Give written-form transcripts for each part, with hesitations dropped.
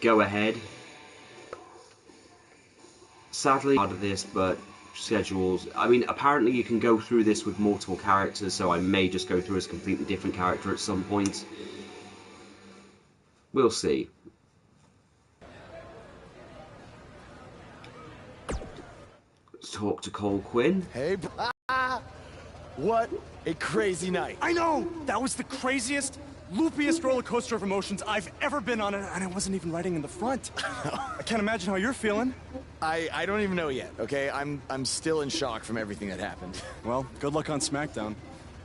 go ahead. Sadly, part of this, but schedules. I mean, apparently you can go through this with multiple characters, so I may just go through as a completely different character at some point. We'll see. Let's talk to Cole Quinn. Hey, what a crazy night. I know! That was the craziest, loopiest roller coaster of emotions I've ever been on, and I wasn't even riding in the front. I can't imagine how you're feeling. I don't even know yet, okay? I'm still in shock from everything that happened. Well, good luck on SmackDown.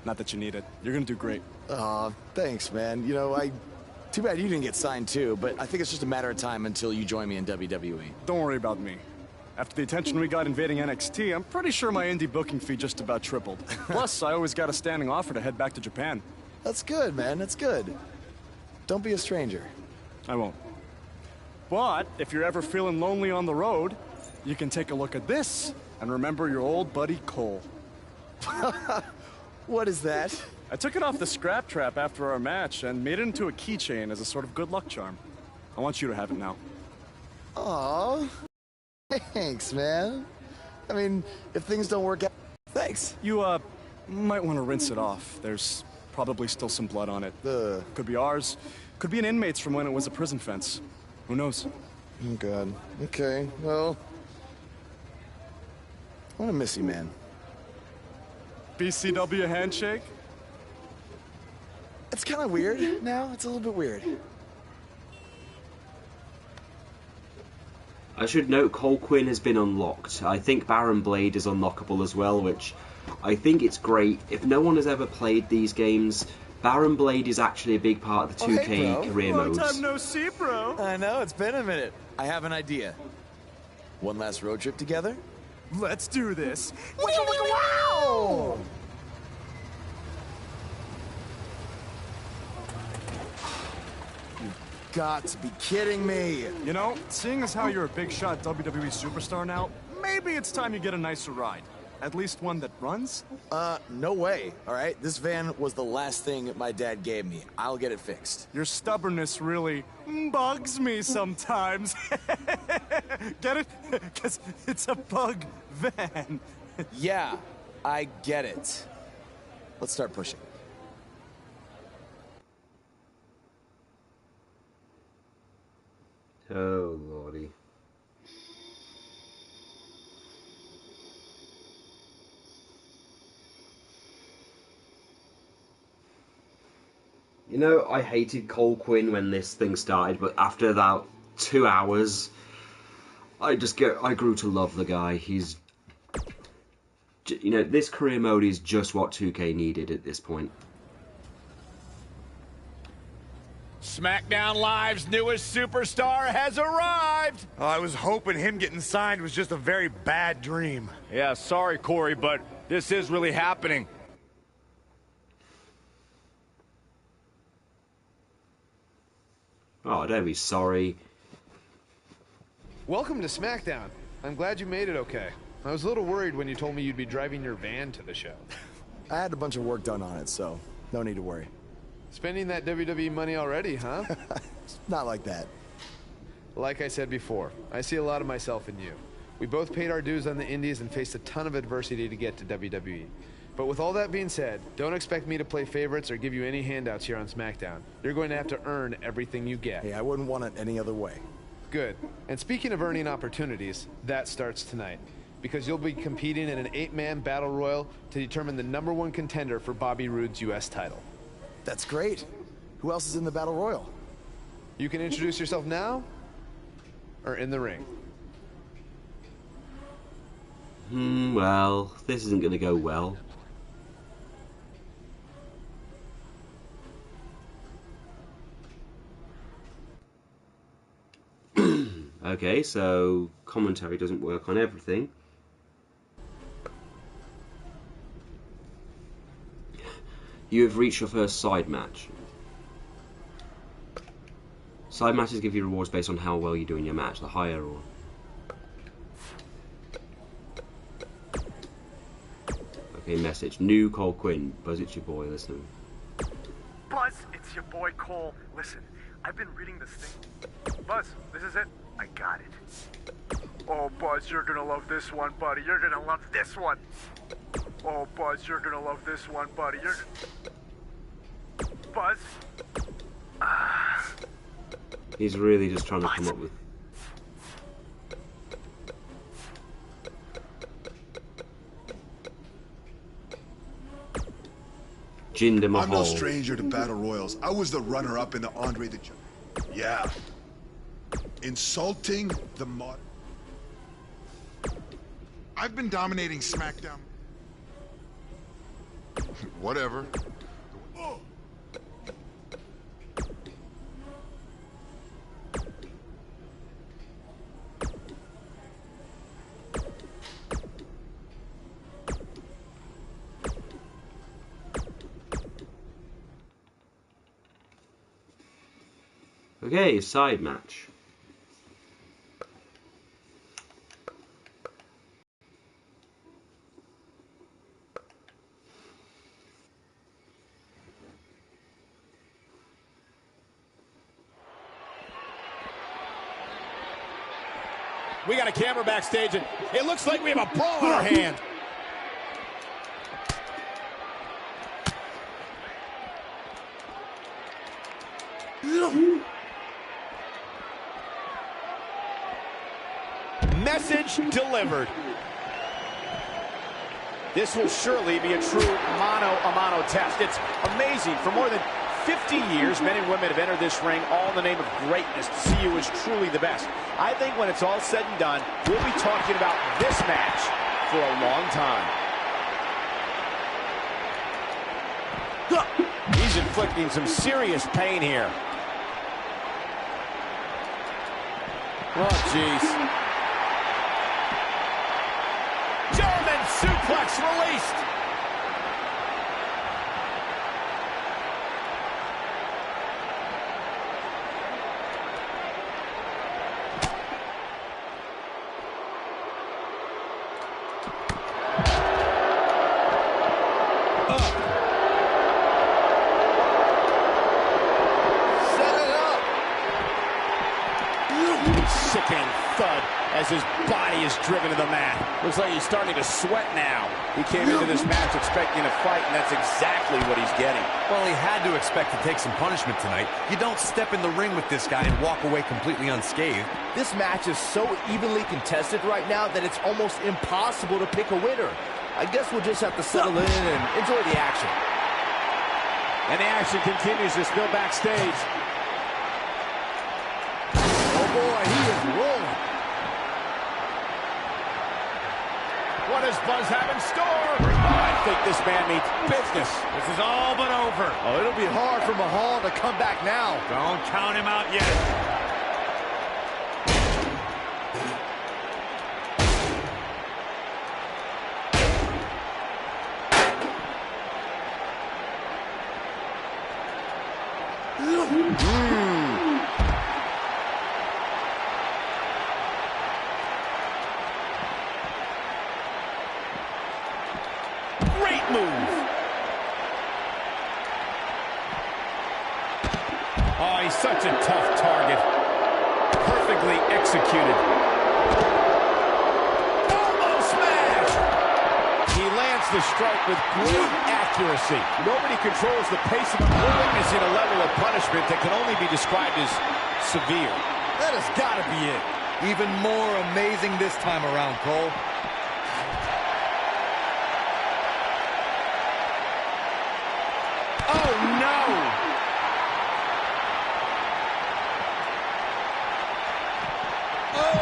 Not that you need it. You're gonna do great. Aw, thanks, man. You know, too bad you didn't get signed too, but I think it's just a matter of time until you join me in WWE. Don't worry about me. After the attention we got invading NXT, I'm pretty sure my indie booking fee just about tripled. Plus, I always got a standing offer to head back to Japan. That's good, man. That's good. Don't be a stranger. I won't. But if you're ever feeling lonely on the road, you can take a look at this and remember your old buddy Cole. What is that? I took it off the scrap trap after our match and made it into a keychain as a sort of good luck charm. I want you to have it now. Aw, thanks, man. I mean, if things don't work out, thanks. You, might want to rinse it off. There's probably still some blood on it. Could be ours. Could be an inmate's from when it was a prison fence. Who knows? Oh, God. Okay, well, I'm gonna miss you, man. BCW handshake? It's kind of weird now. It's a little bit weird. I should note Cole Quinn has been unlocked. I think Baron Blade is unlockable as well, which I think it's great. If no one has ever played these games, Baron Blade is actually a big part of the 2K hey, career modes. Long time no see, bro. I know, it's been a minute. I have an idea. One last road trip together? Let's do this. Wow! You've got to be kidding me. You know, seeing as how you're a big shot WWE superstar now, maybe it's time you get a nicer ride. At least one that runs? No way, all right? This van was the last thing my dad gave me. I'll get it fixed. Your stubbornness really bugs me sometimes. Get it? Because it's a bug van. Yeah, I get it. Let's start pushing. Oh, lordy. You know, I hated Cole Quinn when this thing started, but after about 2 hours, I grew to love the guy. He's, you know, this career mode is just what 2K needed at this point. SmackDown Live's newest superstar has arrived! I was hoping him getting signed was just a very bad dream. Yeah, sorry, Corey, but this is really happening. Oh, don't be sorry. Welcome to SmackDown. I'm glad you made it okay. I was a little worried when you told me you'd be driving your van to the show. I had a bunch of work done on it, so no need to worry. Spending that WWE money already, huh? Not like that. Like I said before, I see a lot of myself in you. We both paid our dues on the indies and faced a ton of adversity to get to WWE. But with all that being said, don't expect me to play favorites or give you any handouts here on SmackDown. You're going to have to earn everything you get. Hey, I wouldn't want it any other way. Good. And speaking of earning opportunities, that starts tonight. Because you'll be competing in an 8-man battle royal to determine the #1 contender for Bobby Roode's U.S. title. That's great. Who else is in the battle royal? You can introduce yourself now or in the ring. Well, this isn't going to go well. Okay, so commentary doesn't work on everything. You have reached your first side match. Side matches give you rewards based on how well you do in your match. The higher or... Okay, message. New Cole Quinn. Buzz, it's your boy, listen. Buzz, it's your boy Cole. Listen, I've been reading this thing. Buzz, this is it. I got it. Oh, Buzz, you're gonna love this one, buddy. You're gonna love this one. Oh, Buzz, you're gonna love this one, buddy. Buzz? He's really just trying to come up with... Jinder Mahal. I'm no stranger to battle royals. I was the runner-up in the Andre the Giant. Yeah. Insulting the mod... I've been dominating SmackDown. Whatever. Okay, side match. We got a camera backstage, and it looks like we have a brawl in our hand. Message delivered. This will surely be a true mano-a-mano test. It's amazing. For more than 50 years, men and women have entered this ring all in the name of greatness to see who is truly the best. I think when it's all said and done, we'll be talking about this match for a long time. He's inflicting some serious pain here. Oh, jeez. German suplex released. Sickening thud as his body is driven to the mat. Looks like he's starting to sweat now. He came into this match expecting a fight, and that's exactly what he's getting. Well, he had to expect to take some punishment tonight. You don't step in the ring with this guy and walk away completely unscathed. This match is so evenly contested right now that it's almost impossible to pick a winner. I guess we'll just have to settle in and enjoy the action. And the action continues to spill backstage. Boy, he is rolling. What does Buzz have in store? Oh, I think this man means business. This is all but over. Oh, it'll be hard for Mahal to come back now. Don't count him out yet. Great move. Oh, he's such a tough target. Perfectly executed. Elbow smash! He lands the strike with great accuracy. Nobody controls the pace of it. We're witnessing a level of punishment that can only be described as severe. That has got to be it. Even more amazing this time around, Cole. Oh, no! Oh!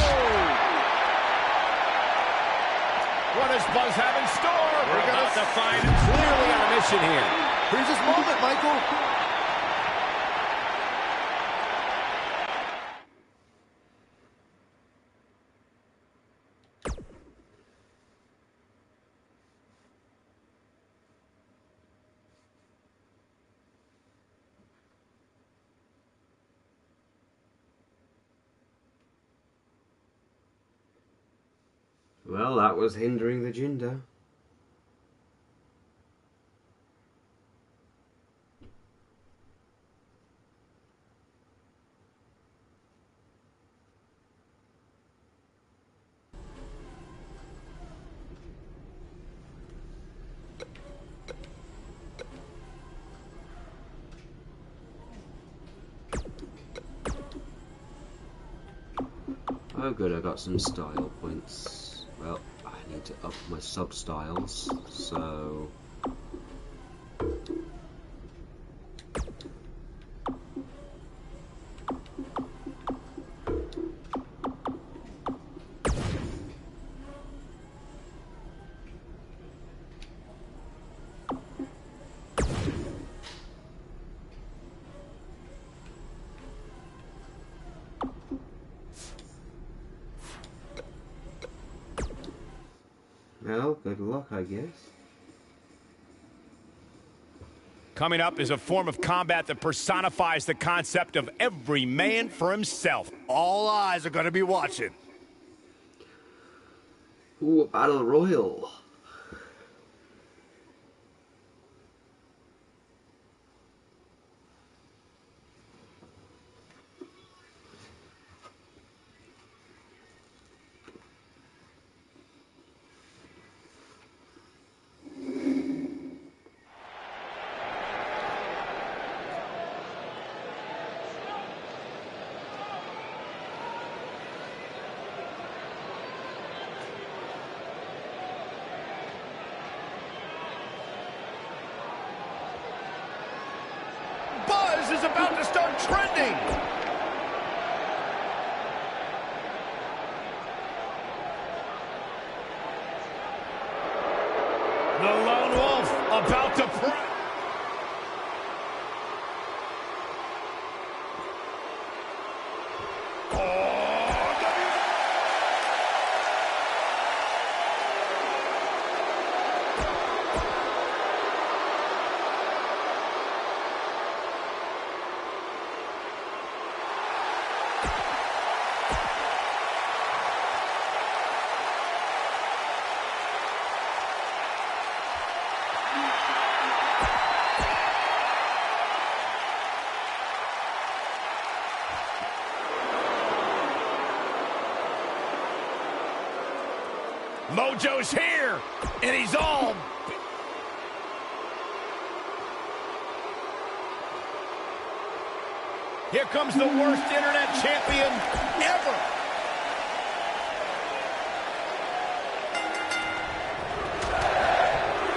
What does Buzz have in store? We're about to find Clearly on a mission here. Here's his moment, Michael. Well, that was hindering the Jinder. Oh good, I got some style points. Well, I need to up my sub-styles, so... Well, good luck, I guess. Coming up is a form of combat that personifies the concept of every man for himself. All eyes are going to be watching. Ooh, a battle royal. Buzz is about to start trending. The Lone Wolf about to Mojo's here, and he's all... Here comes the worst internet champion ever.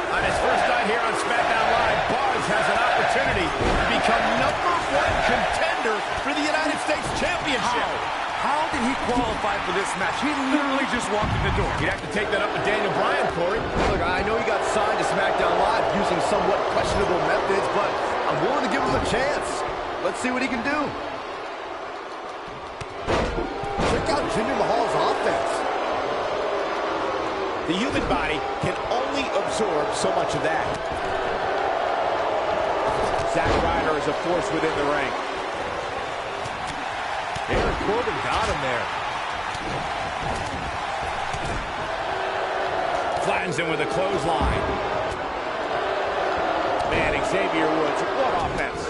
On his first night here on SmackDown Live, Buzz has an opportunity to become #1 contender for the United States Championship. How did he qualify for this match? He literally just walked in the door. You'd have to take that up with Daniel Bryan, Corey. Look, I know he got signed to SmackDown Live using somewhat questionable methods, but I'm willing to give him a chance. Let's see what he can do. Check out Jinder Mahal's offense. The human body can only absorb so much of that. Zack Ryder is a force within the ring. Baron Corbin got him there. Flattens him with a clothesline. Man, Xavier Woods, what offense.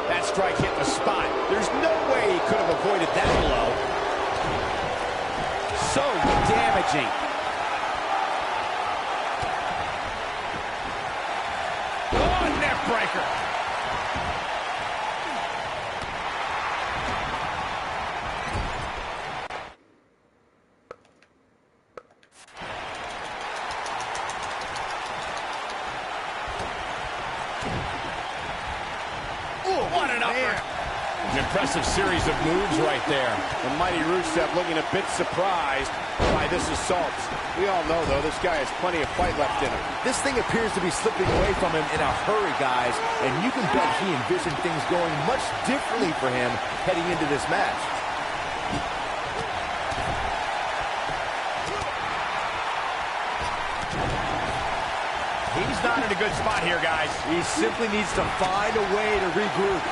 That strike hit the spot. There's no way he could have avoided that blow. So damaging. Oh, neck breaker. What an upper. An impressive series of moves right there. The mighty Rusev looking a bit surprised by this assault. We all know, though, this guy has plenty of fight left in him. This thing appears to be slipping away from him in a hurry, guys, and you can bet he envisioned things going much differently for him heading into this match. He's not in a good spot here, guys. He simply needs to find a way to regroup.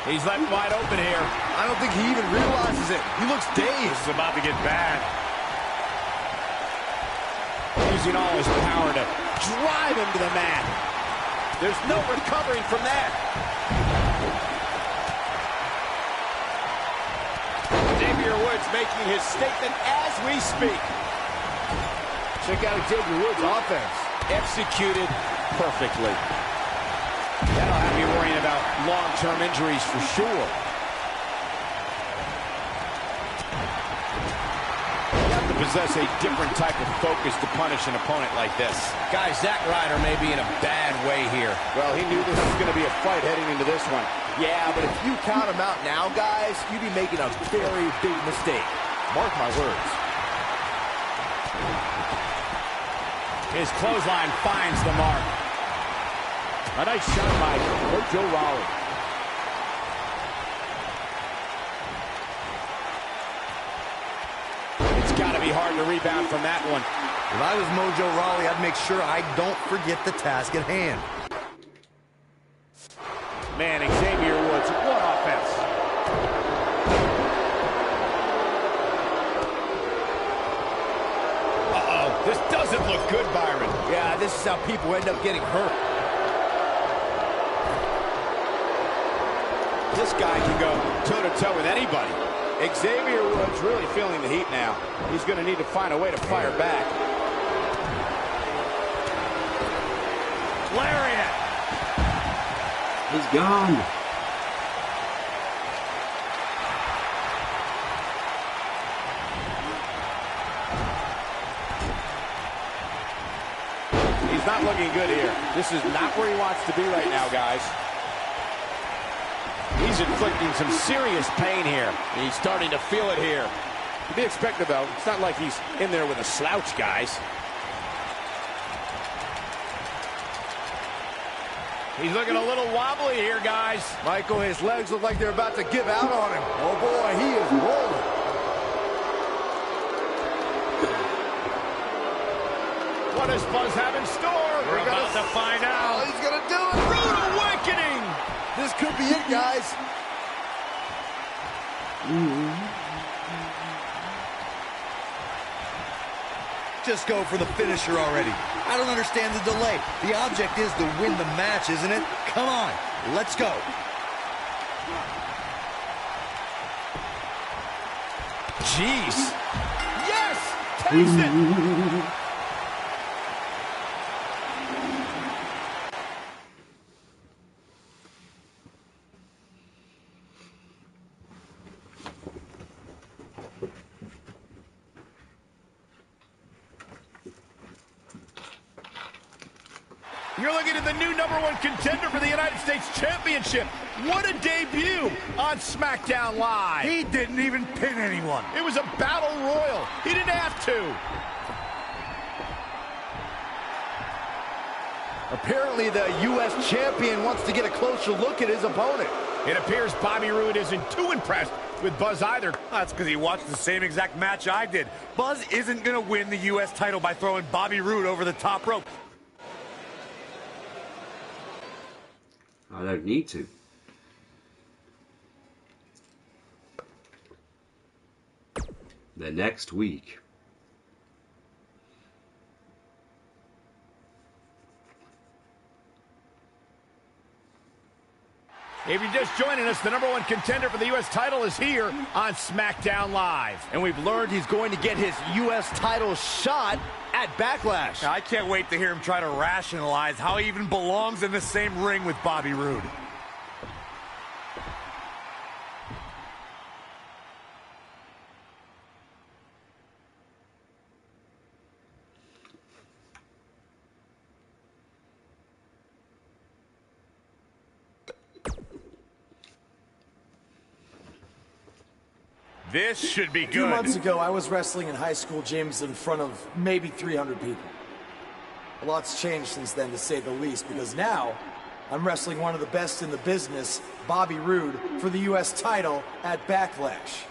He's left wide open here. I don't think he even realizes it. He looks dazed. This is about to get bad. Using all his power to drive him to the mat. There's no recovering from that. Xavier Woods making his statement as we speak. Check out Xavier Woods' offense. Executed perfectly. That'll have you worrying about long-term injuries for sure. You have to possess a different type of focus to punish an opponent like this. Guys, Zack Ryder may be in a bad way here. Well, he knew this was going to be a fight heading into this one. Yeah, but if you count him out now, guys, you'd be making a very big mistake. Mark my words. His clothesline finds the mark. A nice shot by Mojo Rawley. It's got to be hard to rebound from that one. If I was Mojo Rawley, I'd make sure I don't forget the task at hand. Man, Xavier Woods, what offense. Uh-oh, this doesn't look good, Byron. Yeah, this is how people end up getting hurt. This guy can go toe-to-toe with anybody. Xavier Woods really feeling the heat now. He's going to need to find a way to fire back. Lariat! He's gone. He's not looking good here. This is not where he wants to be right now, guys. He's inflicting some serious pain here. He's starting to feel it here. To be expected, though. It's not like he's in there with a slouch, guys. He's looking a little wobbly here, guys. Michael, his legs look like they're about to give out on him. Oh, boy, he is rolling. What does Buzz have in store? We're about to find out. Oh, he's going to do it. Rude awakening. This could be it, guys. Just go for the finisher already. I don't understand the delay. The object is to win the match, isn't it? Come on, let's go. Jeez. Yes! Taste it! You're looking at the new #1 contender for the United States Championship. What a debut on SmackDown Live. He didn't even pin anyone. It was a battle royal. He didn't have to. Apparently, the U.S. champion wants to get a closer look at his opponent. It appears Bobby Roode isn't too impressed with Buzz either. That's because he watched the same exact match I did. Buzz isn't going to win the U.S. title by throwing Bobby Roode over the top rope. I don't need to. The next week. If you're just joining us, the #1 contender for the U.S. title is here on SmackDown Live. And we've learned he's going to get his U.S. title shot at Backlash. I can't wait to hear him try to rationalize how he even belongs in the same ring with Bobby Roode. This should be A few good. months ago, I was wrestling in high school gyms in front of maybe 300 people. A lot's changed since then, to say the least, because now I'm wrestling one of the best in the business, Bobby Roode, for the U.S. title at Backlash.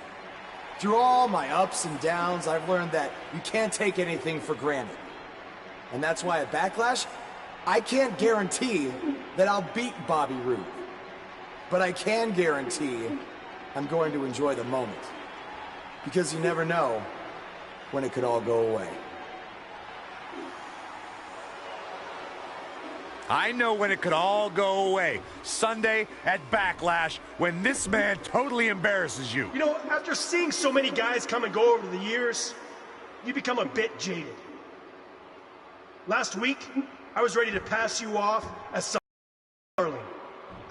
Through all my ups and downs, I've learned that you can't take anything for granted. And that's why at Backlash, I can't guarantee that I'll beat Bobby Roode. But I can guarantee I'm going to enjoy the moment. Because you never know when it could all go away. I know when it could all go away. Sunday at Backlash, when this man totally embarrasses you. You know, after seeing so many guys come and go over the years, you become a bit jaded. Last week, I was ready to pass you off as some darling.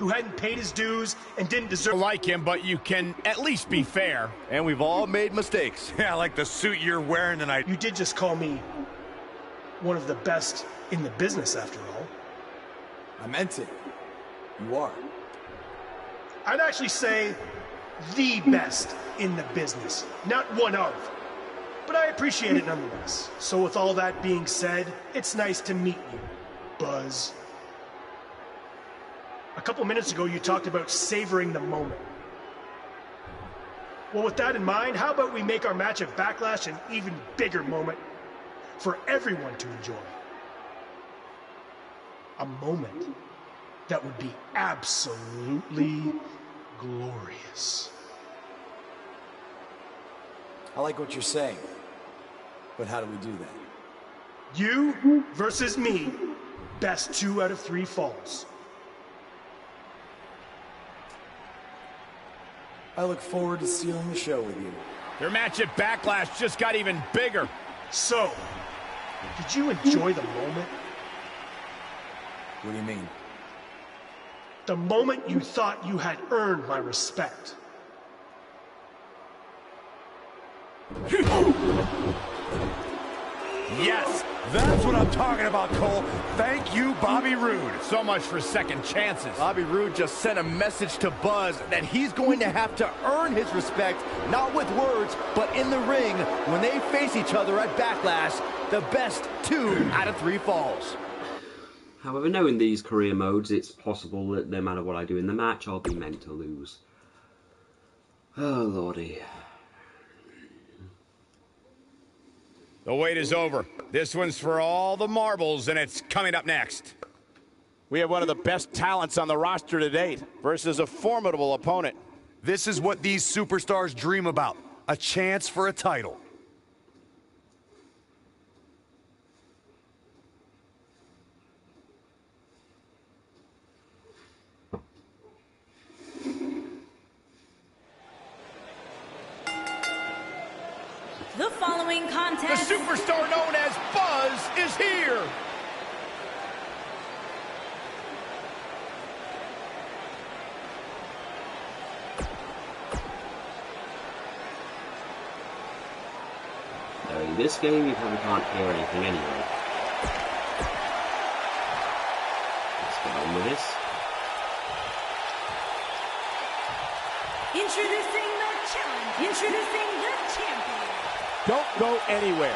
who hadn't paid his dues and didn't deserve... Like him, but you can at least be fair. And we've all made mistakes. Yeah, like the suit you're wearing tonight. You did just call me one of the best in the business, after all. I meant it. You are. I'd actually say the best in the business, not one of. But I appreciate it nonetheless. So with all that being said, it's nice to meet you, Buzz. A couple minutes ago, you talked about savoring the moment. Well, with that in mind, how about we make our match at Backlash an even bigger moment for everyone to enjoy? A moment that would be absolutely glorious. I like what you're saying, but how do we do that? You versus me, best 2 out of 3 falls. I look forward to stealing the show with you. Your match at Backlash just got even bigger. So, did you enjoy the moment? What do you mean? The moment you thought you had earned my respect. Yes, that's what I'm talking about, Cole. Thank you, Bobby Roode. So much for second chances. Bobby Roode just sent a message to Buzz that he's going to have to earn his respect, not with words, but in the ring when they face each other at Backlash. The best 2 out of 3 falls. However, knowing these career modes, it's possible that no matter what I do in the match, I'll be meant to lose. Oh, lordy. The wait is over. This one's for all the marbles, and it's coming up next. We have one of the best talents on the roster to date versus a formidable opponent. This is what these superstars dream about. A chance for a title. The following contest... The superstar known as Buzz is here! In this game, you probably can't hear anything anyway. Let's get on with this. Introducing the challenge. Introducing the champion. Don't go anywhere.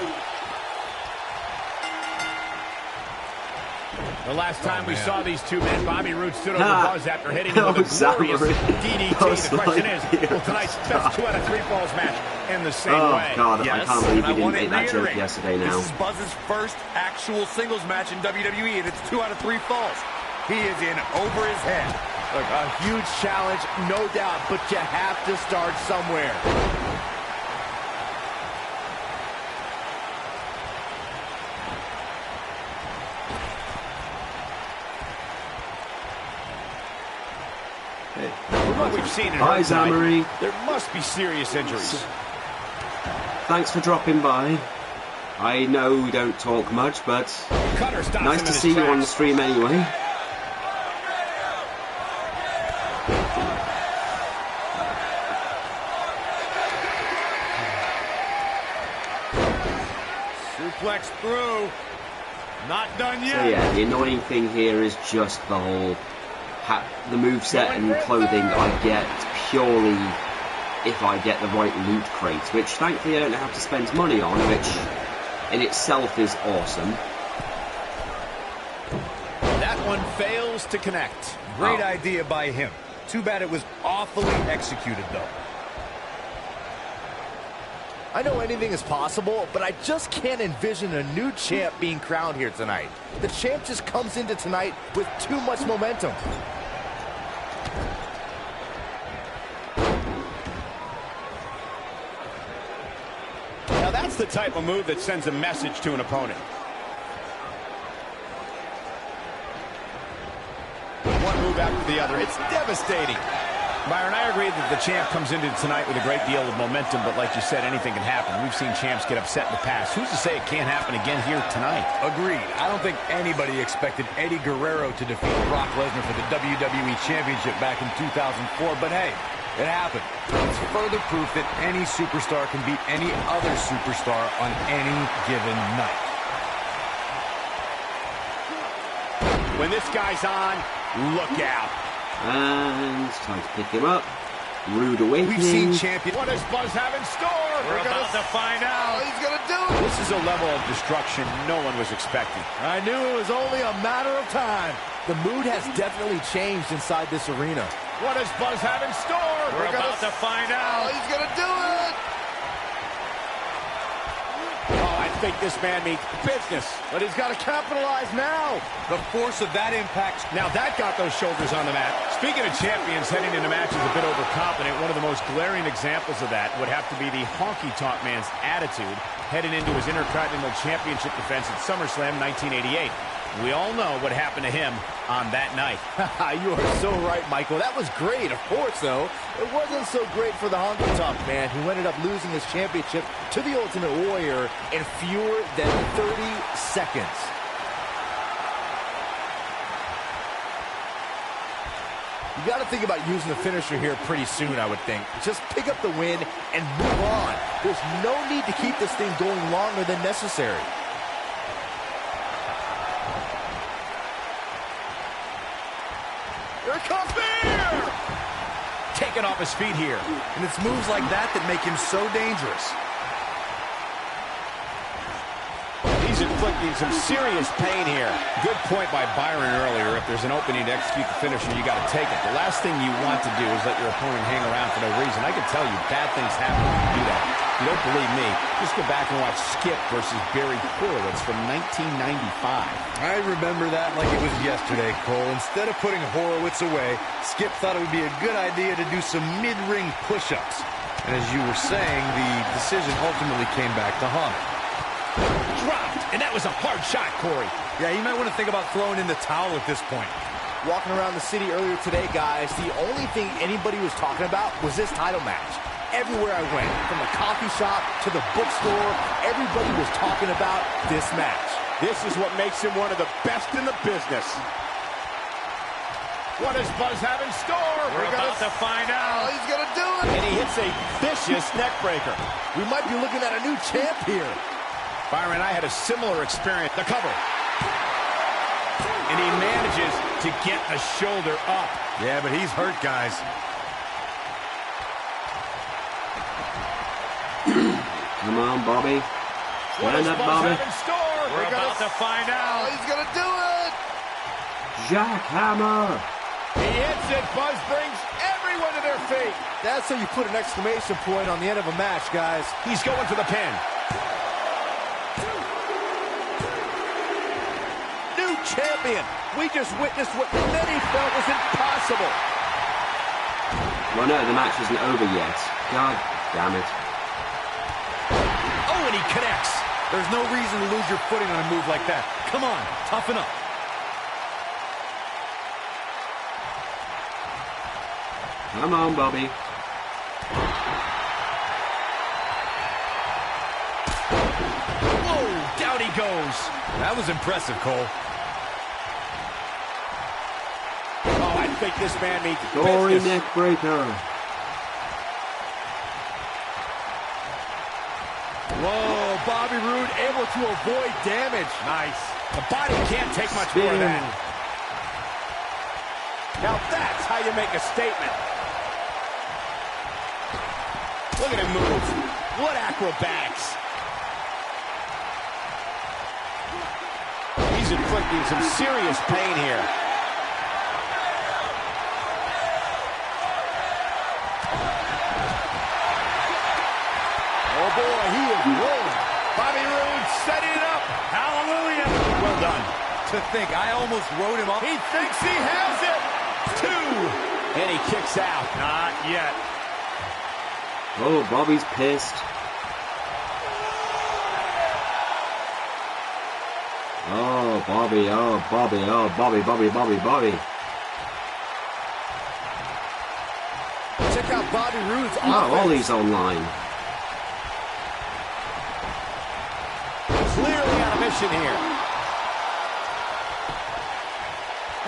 The last time we saw these two men, Bobby Roode stood over Buzz after hitting him with a glorious DDT. The question is, will tonight's best 2 out of 3 falls match end the same way? Oh, God, I can't believe we didn't make that joke reiterate. yesterday now. This is Buzz's first actual singles match in WWE, and it's 2 out of 3 falls. He is in over his head. Look, a huge challenge, no doubt, but you have to start somewhere. From what we've seen in Hi, Zamory. There must be serious injuries. Thanks for dropping by. I know we don't talk much, but nice to see you on the stream anyway. Suplex through. Not done yet. So yeah, the annoying thing here is just the whole the moveset and clothing I get purely if I get the right loot crate, which thankfully I don't have to spend money on, which in itself is awesome. That one fails to connect. Great idea by him. Too bad it was awfully executed, though. I know anything is possible, but I just can't envision a new champ being crowned here tonight. The champ just comes into tonight with too much momentum. Now that's the type of move that sends a message to an opponent. One move after the other. It's devastating. Byron, I agree that the champ comes into tonight with a great deal of momentum, but like you said, anything can happen. We've seen champs get upset in the past. Who's to say it can't happen again here tonight? Agreed. I don't think anybody expected Eddie Guerrero to defeat Brock Lesnar for the WWE Championship back in 2004, but hey, it happened. It's further proof that any superstar can beat any other superstar on any given night. When this guy's on, look out. And it's time to pick him up. Rude awakening. We've seen champion. What does Buzz have in store? We're about to find out. He's going to do it. This is a level of destruction no one was expecting. I knew it was only a matter of time. The mood has definitely changed inside this arena. What does Buzz have in store? We're about to find out. He's going to do it. Oh, I think this man means business. But he's got to capitalize now. The force of that impact. Now that got those shoulders on the mat. Speaking of champions heading into matches a bit overconfident, one of the most glaring examples of that would have to be the honky-tonk man's attitude heading into his Intercontinental Championship defense at SummerSlam 1988. We all know what happened to him on that night. You are so right, Michael. That was great. Of course, though, it wasn't so great for the Honky Tonk Man, who ended up losing his championship to the Ultimate Warrior in fewer than 30 seconds. You got to think about using the finisher here pretty soon, I would think. Just pick up the win and move on. There's no need to keep this thing going longer than necessary. Here comes Fear! Taken off his feet here. And it's moves like that that make him so dangerous. He's inflicting some serious pain here. Good point by Byron earlier. If there's an opening to execute the finisher, you got to take it. The last thing you want to do is let your opponent hang around for no reason. I can tell you, bad things happen when you do that. If you don't believe me, just go back and watch Skip versus Barry Horowitz from 1995. I remember that like it was yesterday, Cole. Instead of putting Horowitz away, Skip thought it would be a good idea to do some mid-ring push-ups. And as you were saying, the decision ultimately came back to haunt him. Dropped, and that was a hard shot, Corey. Yeah, you might want to think about throwing in the towel at this point. Walking around the city earlier today, guys, the only thing anybody was talking about was this title match. Everywhere I went, from the coffee shop to the bookstore, everybody was talking about this match. This is what makes him one of the best in the business. What does Buzz have in store? We're about to find out. He's going to do it. And he hits a vicious neck breaker. We might be looking at a new champ here. Byron, I had a similar experience. The cover. And he manages to get the shoulder up. Yeah, but he's hurt, guys. Come on, Bobby. Stand up, Bobby. We're about to find out. He's going to do it. Jackhammer. He hits it. Buzz brings everyone to their feet. That's how you put an exclamation point on the end of a match, guys. He's going for the pin. New champion. We just witnessed what many felt was impossible. Well, no, the match isn't over yet. God damn it. Oh, and he connects. There's no reason to lose your footing on a move like that. Come on, toughen up. Come on, Bobby. Whoa, down he goes. That was impressive, Cole. Oh, I think this man needs Gory business. neck breaker. Whoa, Bobby Roode able to avoid damage. Nice. The body can't take much more of that. Now that's how you make a statement. Look at him move. What acrobatics. He's inflicting some serious pain here. Oh boy, he is rolling. Bobby Roode setting it up. Hallelujah. Well done. To think, I almost wrote him up. He thinks he has it. 2. And he kicks out. Not yet. Oh, Bobby's pissed. Oh, Bobby, oh, Bobby, oh, Bobby, Bobby, Bobby, Bobby. Check out Bobby Roode's Oh, offense. Ollie's online. Clearly on a mission here.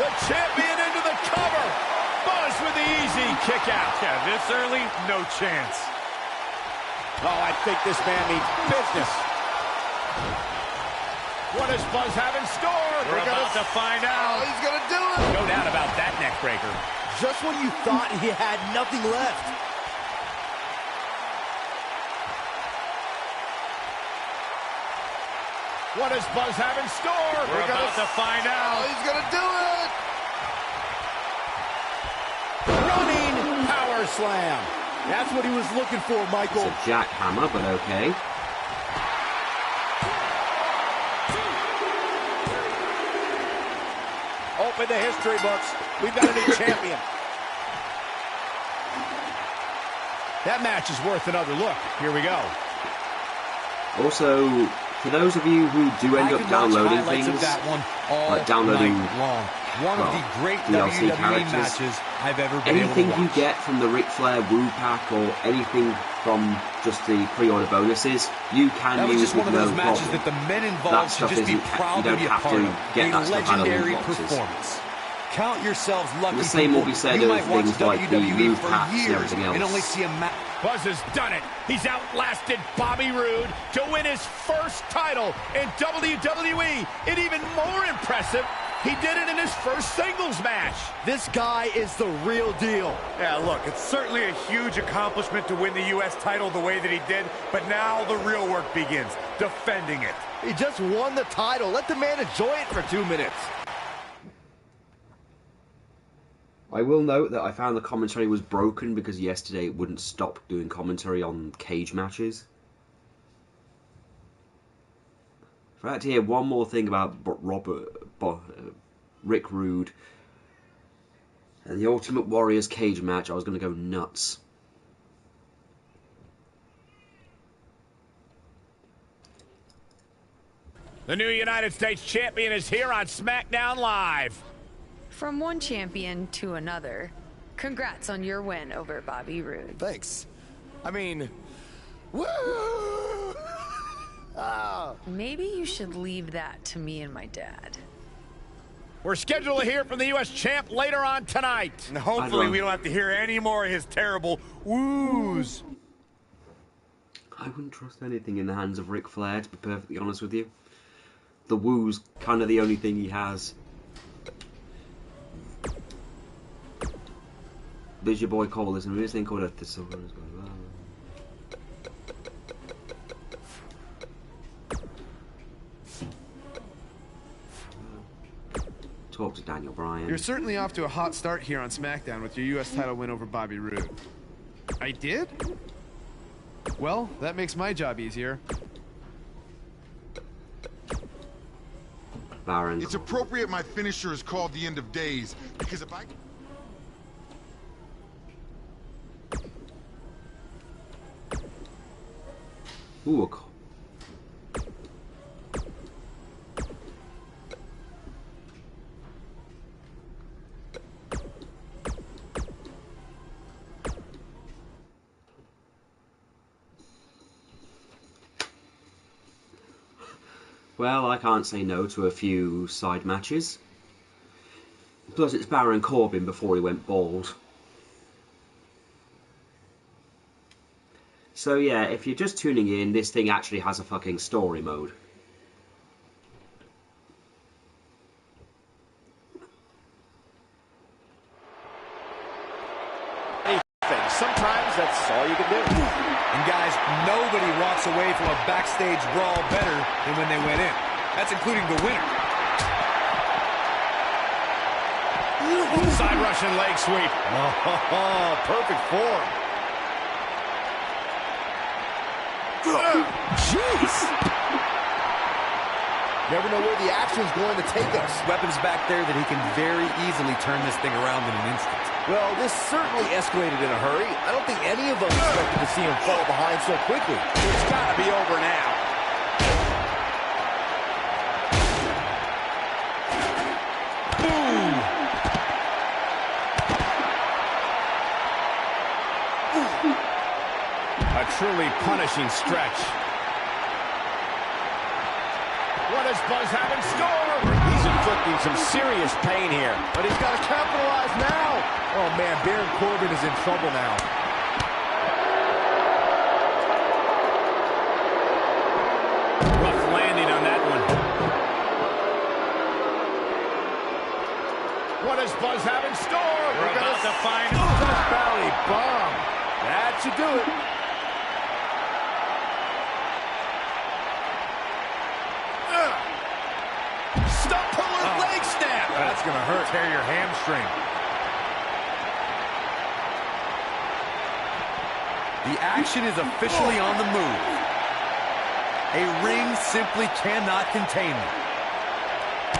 The champion into the cover. Buzz with the easy kick out. Yeah, this early, no chance. Oh, I think this man means business. What does Buzz have in store? We're about to find out. Oh, he's gonna do it. No doubt about that neck breaker. Just when you thought he had nothing left. What does Buzz have in store? We're about to find out. Oh, he's gonna do it. Running power slam. That's what he was looking for, Michael. It's a jackhammer, but okay. Open the history books. We've got a new champion. That match is worth another look. Here we go. Also, for those of you who do end up downloading things, of that one all like downloading night long. One of the great DLC WWE characters, matches I've ever been able to anything you watch. get from the Ric Flair Woo Pack or anything from just the pre-order bonuses, you can That was use just one with of those no matches problem. that the men That involved should stuff just be isn't- proud you to don't be a have part to of. get A that stuff out of legendary loot boxes. performance. Count yourselves lucky. The same will be people. said You of might watch things like the WWE move for packs and years everything else. and only see a match. Buzz has done it. He's outlasted Bobby Roode to win his first title in WWE. And even more impressive, he did it in his first singles match. This guy is the real deal. Yeah, look, it's certainly a huge accomplishment to win the U.S. title the way that he did, but now the real work begins, defending it. He just won the title. Let the man enjoy it for 2 minutes. I will note that I found the commentary was broken because yesterday it wouldn't stop doing commentary on cage matches. If I had to hear one more thing about Rick Rude and the Ultimate Warrior's cage match, I was going to go nuts. The new United States champion is here on SmackDown Live. From one champion to another, congrats on your win over Bobby Roode. Thanks. I mean, woo! Maybe you should leave that to me and my dad. We're scheduled to hear from the U.S. champ later on tonight. And hopefully we don't have to hear any more of his terrible woos. I wouldn't trust anything in the hands of Ric Flair, to be perfectly honest with you. The woo's kind of the only thing he has. There's your boy Cole, there's this thing called a thesaurus. Talk to Daniel Bryan. You're certainly off to a hot start here on SmackDown with your U.S. title win over Bobby Roode. I did? Well, that makes my job easier. Baron. It's appropriate my finisher is called the End of Days, because if I... Ooh, a call. Well, I can't say no to a few side matches. Plus, it's Baron Corbin before he went bald. So yeah, if you're just tuning in, this thing actually has a fucking story mode. Sometimes that's all you can do. And guys, nobody walks away from a backstage brawl better than when they went in. That's including the winner. Side Russian leg sweep. Oh, perfect form. Jeez. Never know where the action's going to take us. Weapons back there that he can very easily turn this thing around in an instant. Well, this certainly escalated in a hurry. I don't think any of us expected to see him fall behind so quickly. It's got to be over now. Boom! A truly punishing stretch. What does Buzz have in store? He's inflicting some serious pain here. But he's got to capitalize now. Oh, man, Baron Corbin is in trouble now. Rough landing on that one. What does Buzz have in store? We're about to find Dust Valley bomb. That should do it. Stump puller leg snap. That's going to hurt. Tear your hamstring. The action is officially on the move. A ring simply cannot contain me.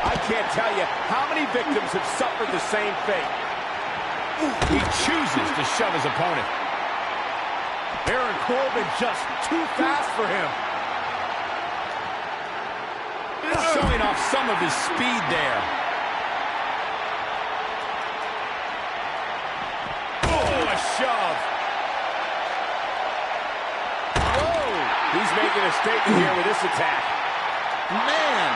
I can't tell you how many victims have suffered the same fate. He chooses to shove his opponent. Baron Corbin just too fast for him. Showing off some of his speed there. Oh, a shove. Whoa! He's making a statement here with this attack. Man,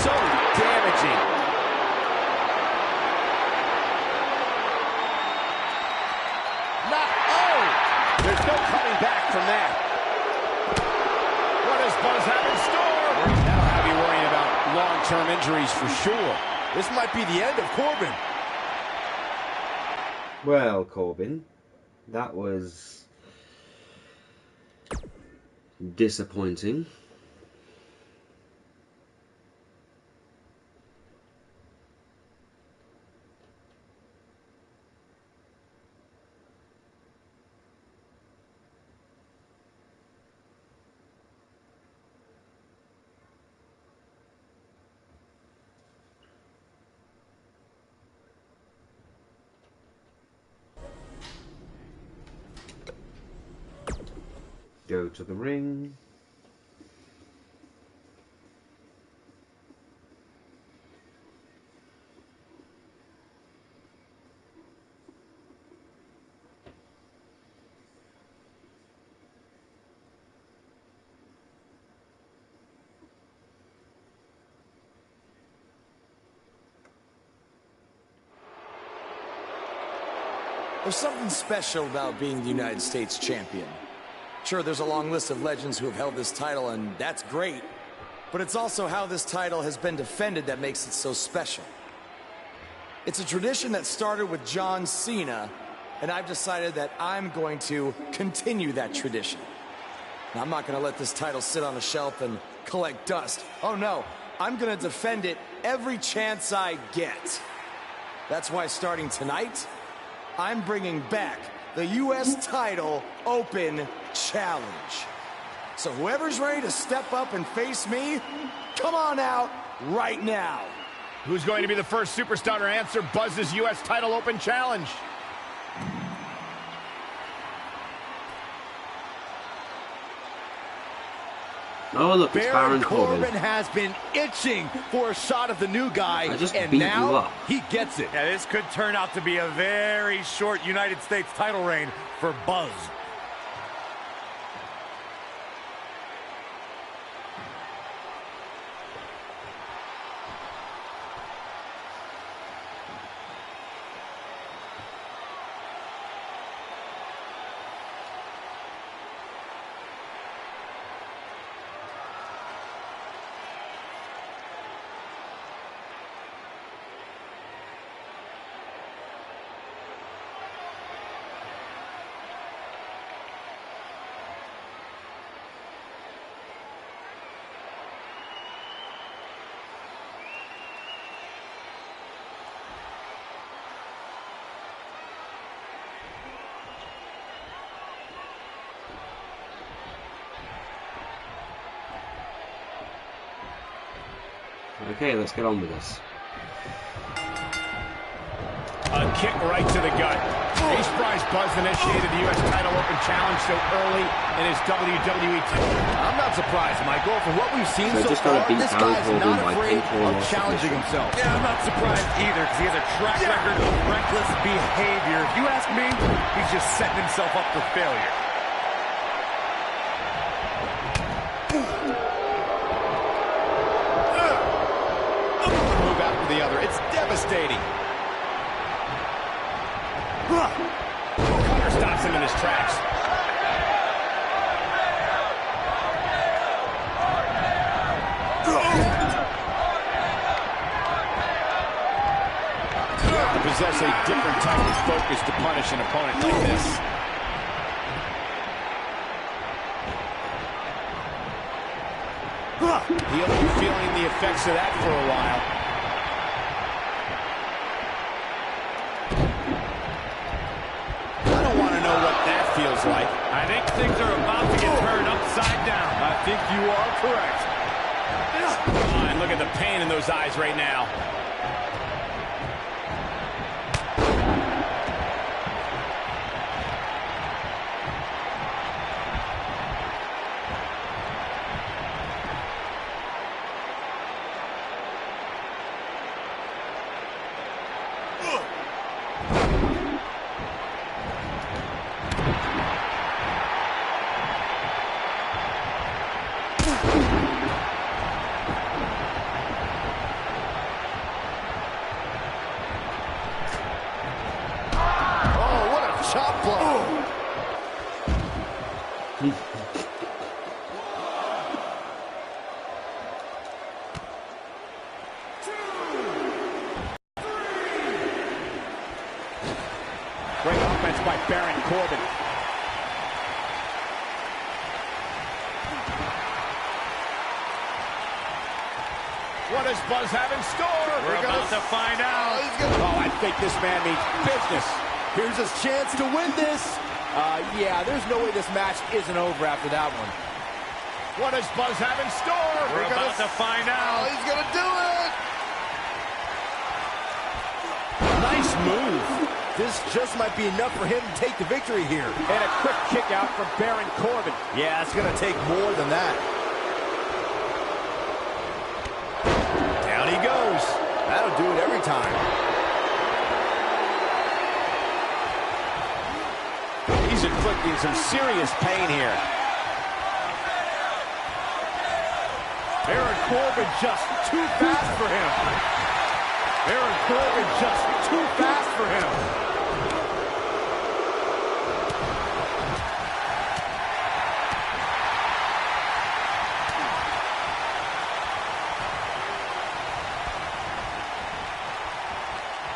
so damaging. There's no coming back from that. What does Buzz have in store? That'll have you worrying about long-term injuries for sure. This might be the end of Corbin. Well, Corbin, that was disappointing. Go to the ring. There's something special about being the United States champion. Sure, there's a long list of legends who have held this title, and that's great. But it's also how this title has been defended that makes it so special. It's a tradition that started with John Cena, and I've decided that I'm going to continue that tradition. Now, I'm not going to let this title sit on a shelf and collect dust. Oh, no. I'm going to defend it every chance I get. That's why starting tonight, I'm bringing back the U.S. Title Open Challenge. So whoever's ready to step up and face me, come on out right now. Who's going to be the first superstar to answer Buzz's U.S. Title Open Challenge? Oh, look, it's Baron Corbin. Has been itching for a shot of the new guy, and beat now you up. he gets it. Yeah, this could turn out to be a very short United States title reign for Buzz. Okay, let's get on with this. A kick right to the gut. Are you surprised Buzz initiated the U.S. title open challenge so early in his WWE tenure? I'm not surprised, Michael. From what we've seen so just far, gotta beat this Baron guy's Corbin not by afraid pinfall of or challenging submission. himself. Yeah, I'm not surprised either, because he has a track record of reckless behavior. If you ask me, he's just setting himself up for failure. Move after the other. It's devastating. Cutter stops him in his tracks. You have to possess a different type of focus to punish an opponent like this. He'll be feeling the effects of that for a while. I don't want to know what that feels like. I think things are about to get turned upside down. I think you are correct. Oh, and look at the pain in those eyes right now. Chop blow. Great offense by Baron Corbin. What does Buzz have in store? We're about to find out. Oh, I think this man means business. Here's his chance to win this. Yeah, there's no way this match isn't over after that one. What does Buzz have in store? We're about to find out. He's gonna do it. Nice move. This just might be enough for him to take the victory here. And a quick kick out from Baron Corbin. Yeah, it's gonna take more than that. Down he goes. That'll do it every time. He's inflicting some serious pain here. Baron Corbin just too fast for him. Baron Corbin just too fast for him.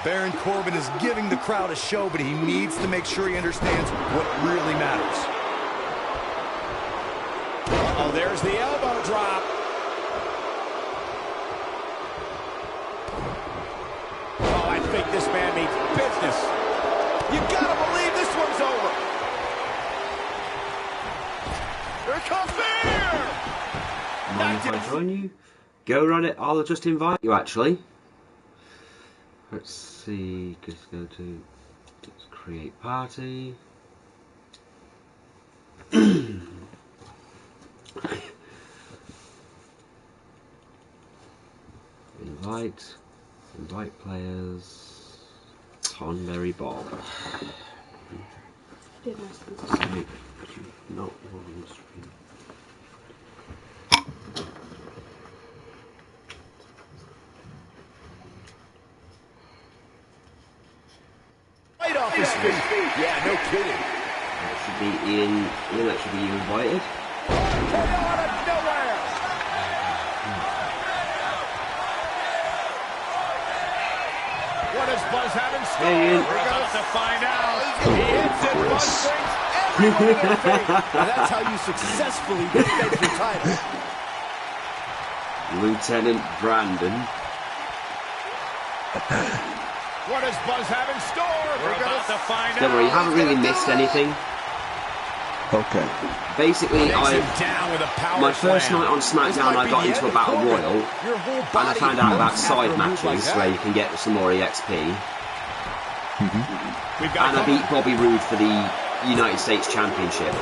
Baron Corbin is giving the crowd a show, but he needs to make sure he understands what really matters. Uh-oh, there's the elbow drop. Oh, I think this man means business. You gotta believe this one's over. Here comes Fear! Mind if I join you? Go run it. I'll just invite you, actually. Let's see. Just go to let's create party. Invite players. Tonberry Bob. Not one stream. Right off his feet. Yeah, no kidding. That should be Ian. Ian, that should be you invited. Out of nowhere. What does Buzz have in store? Hey, Ian. We're about to find out. He hits it. Buzz brings everyone to their feet. And that's how you successfully defend your title. Lieutenant Brandon. What does Buzz have in store? We're about to find out. Don't worry, you haven't really missed anything. Okay. Basically, my first night on SmackDown, I got into a Battle Royal, and I found out about side matches where you can get some more EXP. And I beat Bobby Roode for the United States Championship.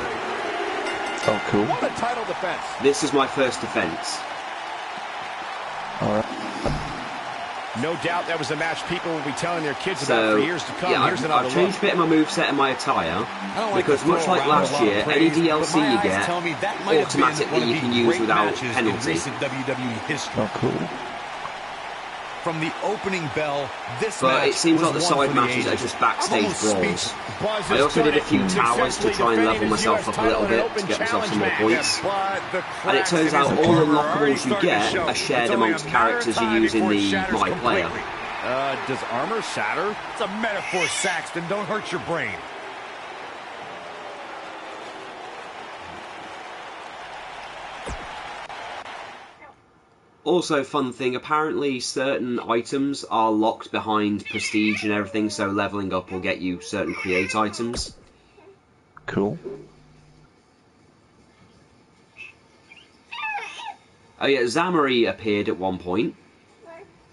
Oh, cool. What a title defense. This is my first defense. All right. No doubt that was a match people will be telling their kids So, about for years to come. yeah, Here's I've changed a bit of my moveset and my attire, because much like last year, any DLC you get, automatically you can use without penalty. WWE history. Oh, cool. From the opening bell, this But match it seems was like the one side for the matches are ages. just backstage I'm almost brawls. speechless. I also did a few towers to try and level myself up a little bit to get myself some more points. And it turns out all the unlockables you get are shared amongst characters you use in the My Player. Does armor shatter? It's a metaphor, Saxton. Don't hurt your brain. Also, fun thing, apparently certain items are locked behind prestige and everything, so leveling up will get you certain create items. Cool. Oh yeah, Zamari appeared at one point.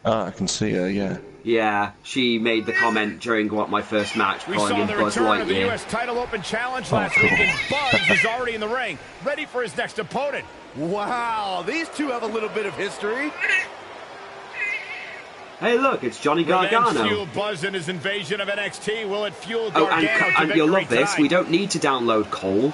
Ah, I can see her, yeah. Yeah, she made the comment during my first match, We calling saw him the Buzz return of the Lightyear. U.S. Title Open Challenge Oh, last cool. week, and Buzz is already in the ring, ready for his next opponent. Wow, these two have a little bit of history. Hey look, it's Johnny Revenge Gargano. fueled Buzz in his invasion of NXT. Will it fuel Oh, Gargano to and you'll love victory this, tonight? we don't need to download Cole.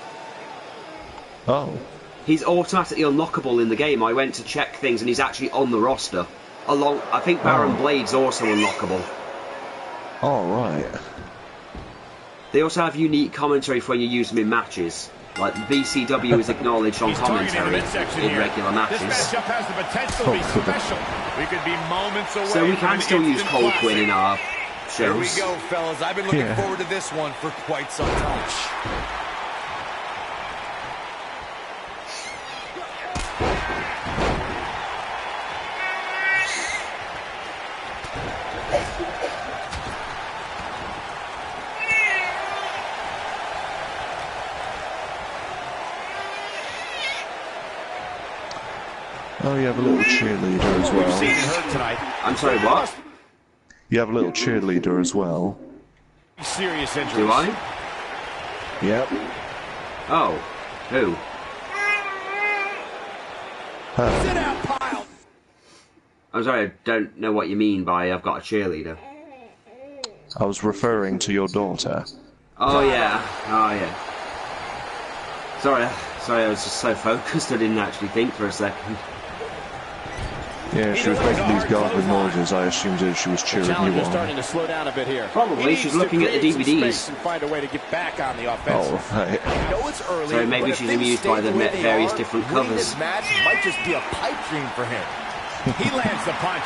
Oh. He's automatically unlockable in the game. I went to check things and he's actually on the roster. I think Baron Blade's also unlockable. All right. They also have unique commentary for when you use them in matches. Like BCW is acknowledged on He's targeting the commentary midsection in here. regular This matches. matchup has the potential to be special. We could be moments away So we from can an still use instant Cole classic. Quinn in our Here we shows. go, fellas. I've been looking Yeah. forward to this one for quite some time. Oh, you have a little cheerleader as We've seen and well. heard tonight. I'm sorry, what? You have a little cheerleader as well. Serious injuries. Do I? Yep. Oh. Who? Huh. Sit out, pile. I'm sorry, I don't know what you mean by I've got a cheerleader. I was referring to your daughter. Oh yeah. Oh yeah. Sorry, I was just so focused I didn't actually think for a second. Yeah, she was making these gargling noises. I assumed that she was cheering you Challenger's on. starting to slow down a bit here. Probably, He she's needs to looking at the create some DVDs. space and find a way to get back on the offensive. Oh, right. I know it's early, So maybe but if she's things amused stay by the way they various are, different winning covers. This match might just be a pipe dream for him. He lands the punch.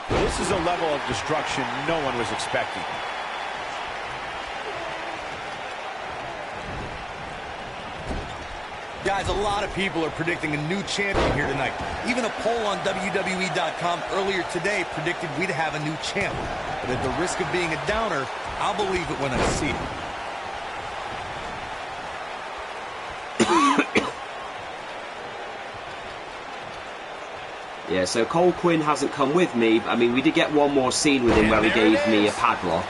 This is a level of destruction no one was expecting. Guys, a lot of people are predicting a new champion here tonight. Even a poll on WWE.com earlier today predicted we'd have a new champ. But at the risk of being a downer, I'll believe it when I see it. Yeah, so Cole Quinn hasn't come with me. I mean, we did get one more scene with him where he gave me a padlock.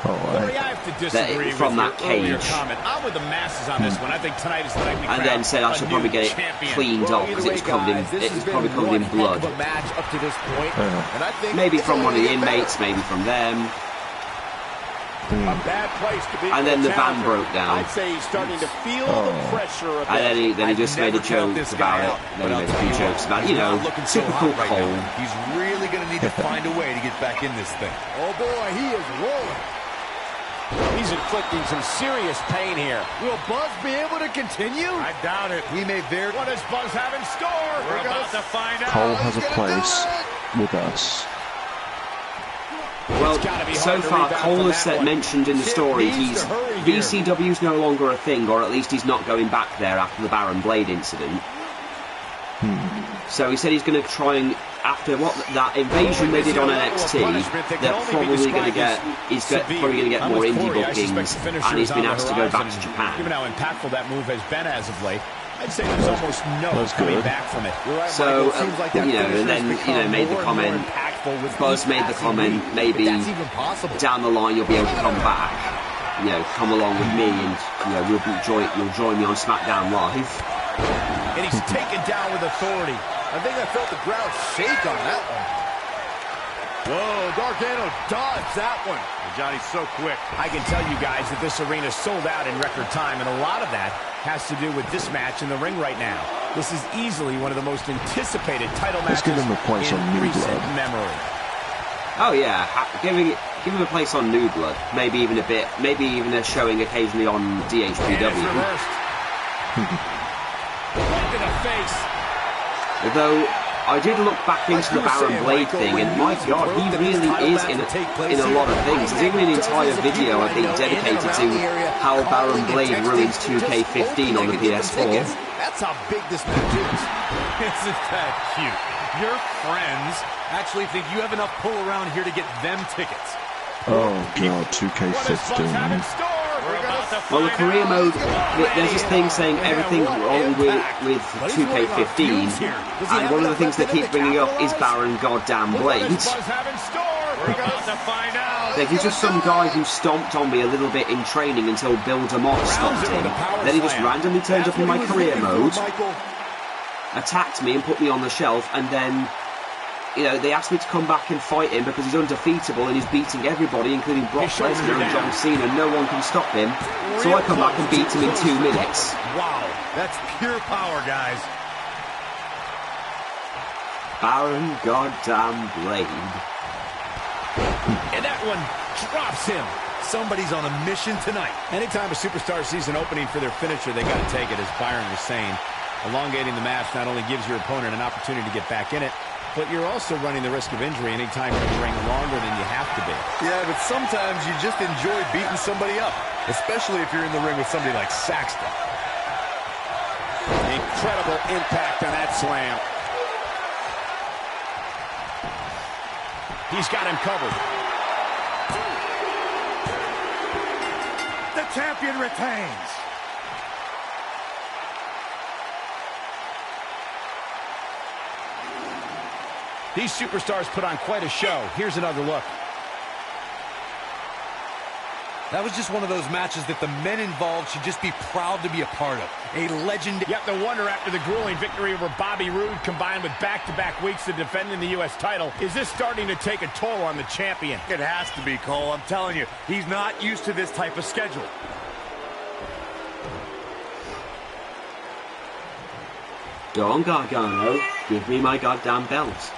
Corey, I have to disagree from with that your earlier cage. comment. I'm with the masses on this one. I think tonight is the night we And crown then said I should a probably new get it champion. cleaned Well, up because either it was way, covered in guys, this it has was been probably covered one in blood. heck of a match up to this point, and I think Maybe it's from one of only the getting better. inmates, maybe from them. A bad place to be. And for then a the van challenger. broke down. I'd say he's starting to feel Oh. the pressure a bit. And then he just made a Never count joke this about guy it. out, Then he but made I'll a few tell you jokes what, about, he's you know, not looking so typical hot right Cole. now. He's really going to need to find a way to get back in this thing. Oh boy, he is rolling. He's inflicting some serious pain here. Will Buzz be able to continue? I doubt it. We may very... What does Buzz have in store? We're about to find out. Cole has a place with us. Well, gotta be so hard to far, rebound Cole from has that said, one. mentioned in the Kid story needs to hurry here. VCW's no longer a thing, or at least he's not going back there after the Baron Blade incident. So he said he's going to try and, after what that invasion they did on NXT, they're probably going to get, probably going to get more indie bookings, and he's been asked to go back to Japan. Given how impactful that move has been as of late. I'd say there's almost no coming back from it. You're right, so, Michael. It seems like that you know, and then, you know, made the comment, Buzz made the comment, maybe down the line you'll be able to come back, you know, come along with me and, you know, you'll join me on SmackDown Live. And he's taken down with authority. I think I felt the ground shake on that one. Whoa, Gargano dodged that one. Johnny's so quick. I can tell you guys that this arena sold out in record time, and a lot of that has to do with this match in the ring right now. This is easily one of the most anticipated title matches give him a place in on New recent Blood. memory. Oh yeah, give him a place on New Blood. Maybe even a showing occasionally on DHPW. Right to the face. Although I did look back into the Baron Blade thing, and my God, he really is in a lot of things. There's even an entire video I think dedicated to how Baron Blade ruins 2K15 on the PS4. That's how big this match is. Isn't that cute? Your friends actually think you have enough pull around here to get them tickets. Oh God, 2K15. Well, the career mode, there's this thing saying everything wrong with 2K15, and one of the things they keep bringing up is Baron Goddamn Blade. He's just some guy who stomped on me a little bit in training until Bill DeMott stopped him. Then he just randomly turned up in my career mode, attacked me and put me on the shelf, and then, you know, they asked me to come back and fight him because he's undefeatable and he's beating everybody, including Brock Lesnar and John Cena. No one can stop him. So I come back and beat him in 2 minutes. Wow, that's pure power, guys. Baron Goddamn Blade. And that one drops him. Somebody's on a mission tonight. Anytime a superstar sees an opening for their finisher, they got to take it, as Byron was saying. Elongating the match not only gives your opponent an opportunity to get back in it, but you're also running the risk of injury anytime you're in the ring longer than you have to be. Yeah, but sometimes you just enjoy beating somebody up, especially if you're in the ring with somebody like Saxton. Incredible impact on that slam. He's got him covered. The champion retains. These superstars put on quite a show. Here's another look. That was just one of those matches that the men involved should just be proud to be a part of. A legend. You have to wonder, after the grueling victory over Bobby Roode, combined with back-to-back weeks of defending the U.S. title, is this starting to take a toll on the champion? It has to be, Cole. I'm telling you, he's not used to this type of schedule. Go on, Gargano. Give me my goddamn belt.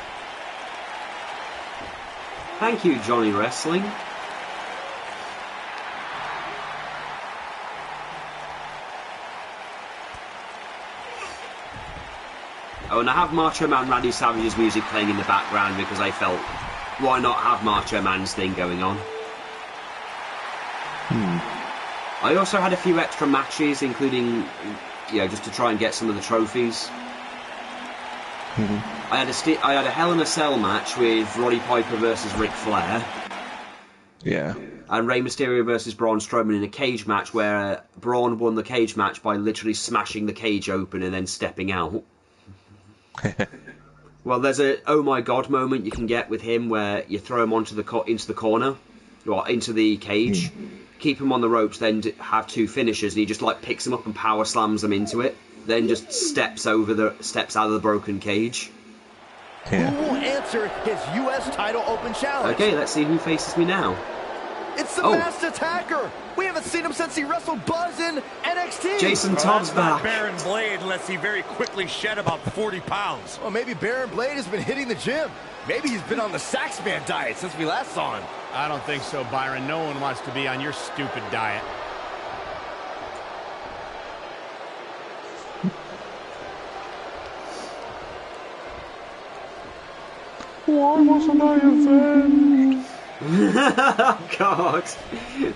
Thank you, Johnny Wrestling. Oh, and I have Macho Man Randy Savage's music playing in the background because I felt, why not have Macho Man's thing going on? I also had a few extra matches, including, you know, just to try and get some of the trophies. I had a Hell in a Cell match with Roddy Piper versus Ric Flair. Yeah. And Rey Mysterio versus Braun Strowman in a cage match where Braun won the cage match by literally smashing the cage open and then stepping out. Well, there's a oh my god moment you can get with him where you throw him into the corner, or into the cage, keep him on the ropes, then have two finishers, and he just like picks them up and power slams them into it, then just steps out of the broken cage. Yeah. Who will answer his U.S. title open challenge? Okay, let's see who faces me now. It's the Masked Attacker. We haven't seen him since he wrestled Buzz in NXT. Jason Todd's back. Baron Blade, unless he very quickly shed about 40 pounds. Well, maybe Baron Blade has been hitting the gym. Maybe he's been on the Saxman diet since we last saw him. I don't think so, Byron. No one wants to be on your stupid diet. Why wasn't I avenged? Oh God,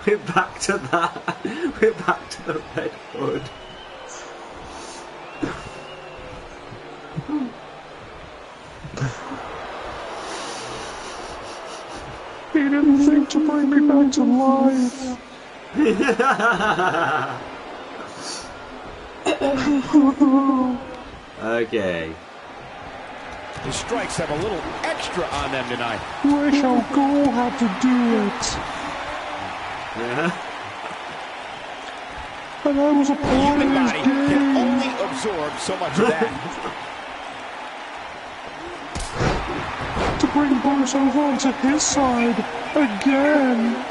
we're back to that. We're back to the Red Hood. He didn't think to bring me back to life. Okay. The strikes have a little extra on them tonight. Wish how Cole had to do it. And I was a part of Human his body game. can only absorb so much of that. To bring Borisov onto his side again.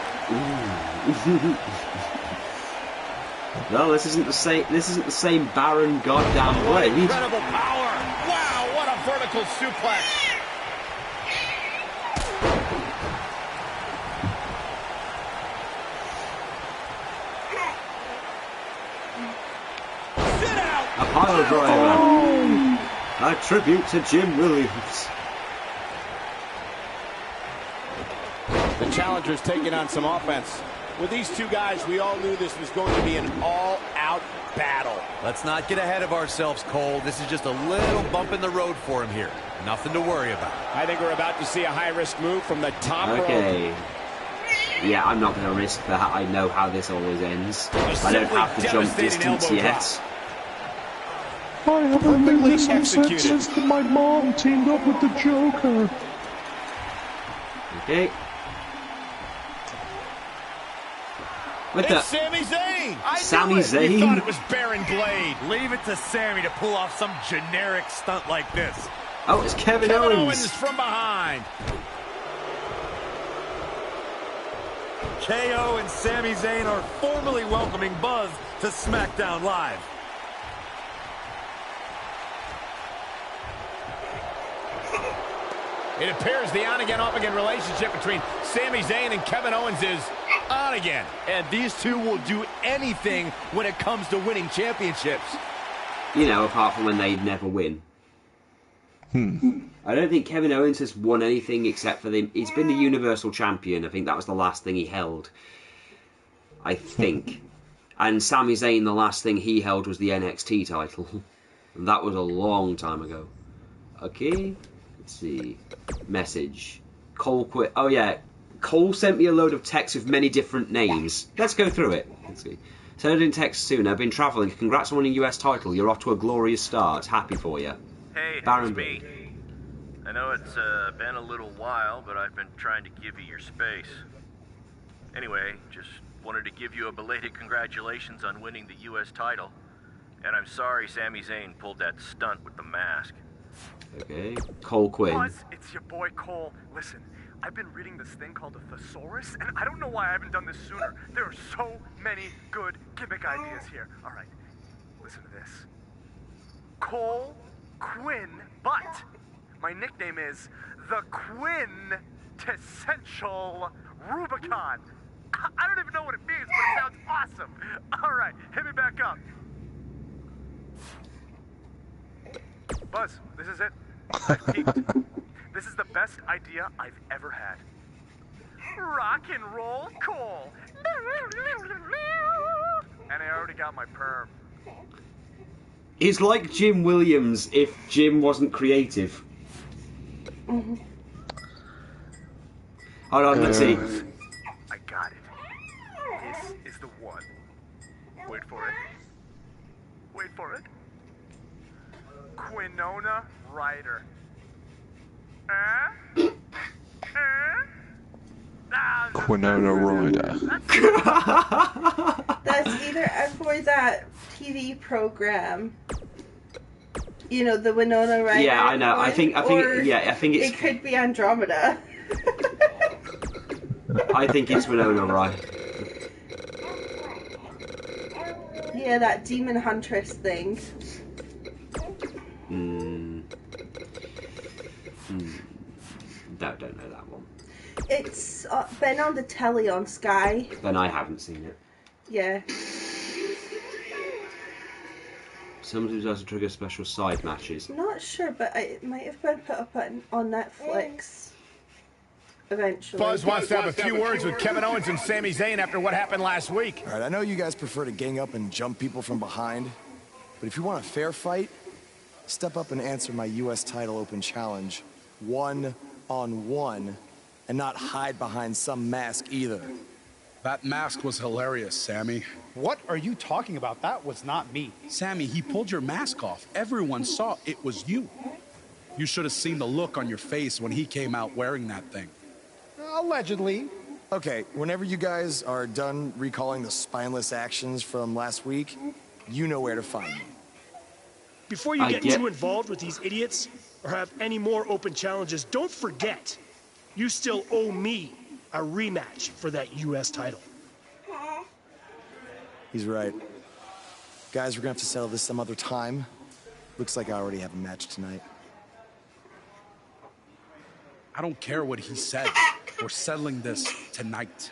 No, this isn't the same. This isn't the same barren goddamn blade. Incredible power! Wow, what a vertical suplex! Sit out! A pile driver. A tribute to Jim Williams. The challenger's taking on some offense. With these two guys, we all knew this was going to be an all-out battle. Let's not get ahead of ourselves, Cole. This is just a little bump in the road for him here. Nothing to worry about. I think we're about to see a high-risk move from the top rope. Okay. Yeah, I'm not going to risk that. I know how this always ends. I don't have to jump distance yet. I haven't been listening since my mom teamed up with the Joker. Okay. What It's Sami Zayn! Sami You Zayn? thought it was Baron Blade. Leave it to Sammy to pull off some generic stunt like this. Oh, it's Kevin Owens. from behind. KO and Sami Zayn are formally welcoming Buzz to SmackDown Live. It appears the on-again, off-again relationship between Sami Zayn and Kevin Owens is on again. And these two will do anything when it comes to winning championships. You know, apart from when they never win. I don't think Kevin Owens has won anything except for he's been the Universal Champion. I think that was the last thing he held. I think. And Sami Zayn, the last thing he held was the NXT title. And that was a long time ago. Okay. Let's see. Message. Cole quit. Oh yeah. Cole sent me a load of texts with many different names. Let's go through it. Let's see. Send it in text soon. I've been travelling. Congrats on winning US title. You're off to a glorious start. Happy for you. Hey, Baron it's me. I know it's been a little while, but I've been trying to give you your space. Anyway, just wanted to give you a belated congratulations on winning the US title. And I'm sorry Sami Zayn pulled that stunt with the mask. Okay. Cole Quinn. Buzz, it's your boy Cole. Listen, I've been reading this thing called the Thesaurus, and I don't know why I haven't done this sooner. There are so many good gimmick ideas here. All right, listen to this. Cole Quinn, but my nickname is the Quintessential Rubicon. I don't even know what it means, but it sounds awesome. All right, hit me back up. Buzz, this is it. I've peaked. This is the best idea I've ever had. Rock and roll Cole. And I already got my perm. He's like Jim Williams if Jim wasn't creative. Hold on, let's see. I got it. This is the one. Wait for it. Wait for it. Winona Ryder. Winona Ryder. That's either for that TV program. You know, the Winona Ryder. Yeah, I know. I think it's. It could be Andromeda. I think it's Winona Ryder. Yeah, that demon huntress thing. Don't know that one. It's been on the telly on Sky. Then I haven't seen it. Yeah. Sometimes has to trigger special side matches. Not sure, but it might have been put up on Netflix. Eventually. Buzz wants to have a few words with Kevin Owens and Sami Zayn after what happened last week. All right, I know you guys prefer to gang up and jump people from behind, but if you want a fair fight, step up and answer my U.S. title open challenge, 1-on-1, and not hide behind some mask either. That mask was hilarious, Sammy. What are you talking about? That was not me. Sammy, he pulled your mask off. Everyone saw it was you. You should have seen the look on your face when he came out wearing that thing. Allegedly. Okay, whenever you guys are done recalling the spineless actions from last week, you know where to find me. Before you get too involved with these idiots or have any more open challenges, don't forget, you still owe me a rematch for that U.S. title. He's right. Guys, we're gonna have to settle this some other time. Looks like I already have a match tonight. I don't care what he said. We're settling this tonight.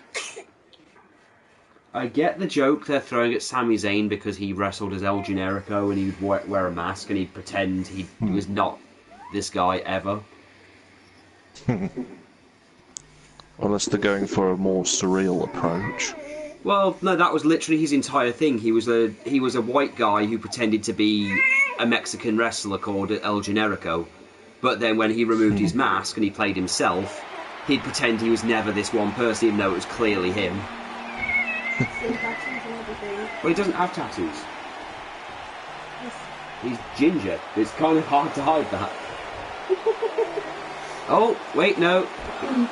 I get the joke they're throwing at Sami Zayn because he wrestled as El Generico and he'd wear a mask and he'd pretend he was not this guy ever. Unless they're going for a more surreal approach. Well, no, that was literally his entire thing. He was a white guy who pretended to be a Mexican wrestler called El Generico. But then when he removed his mask and he played himself, he'd pretend he was never this one person, even though it was clearly him. Well, he doesn't have tattoos. He's ginger. It's kind of hard to hide that. Oh, wait, no.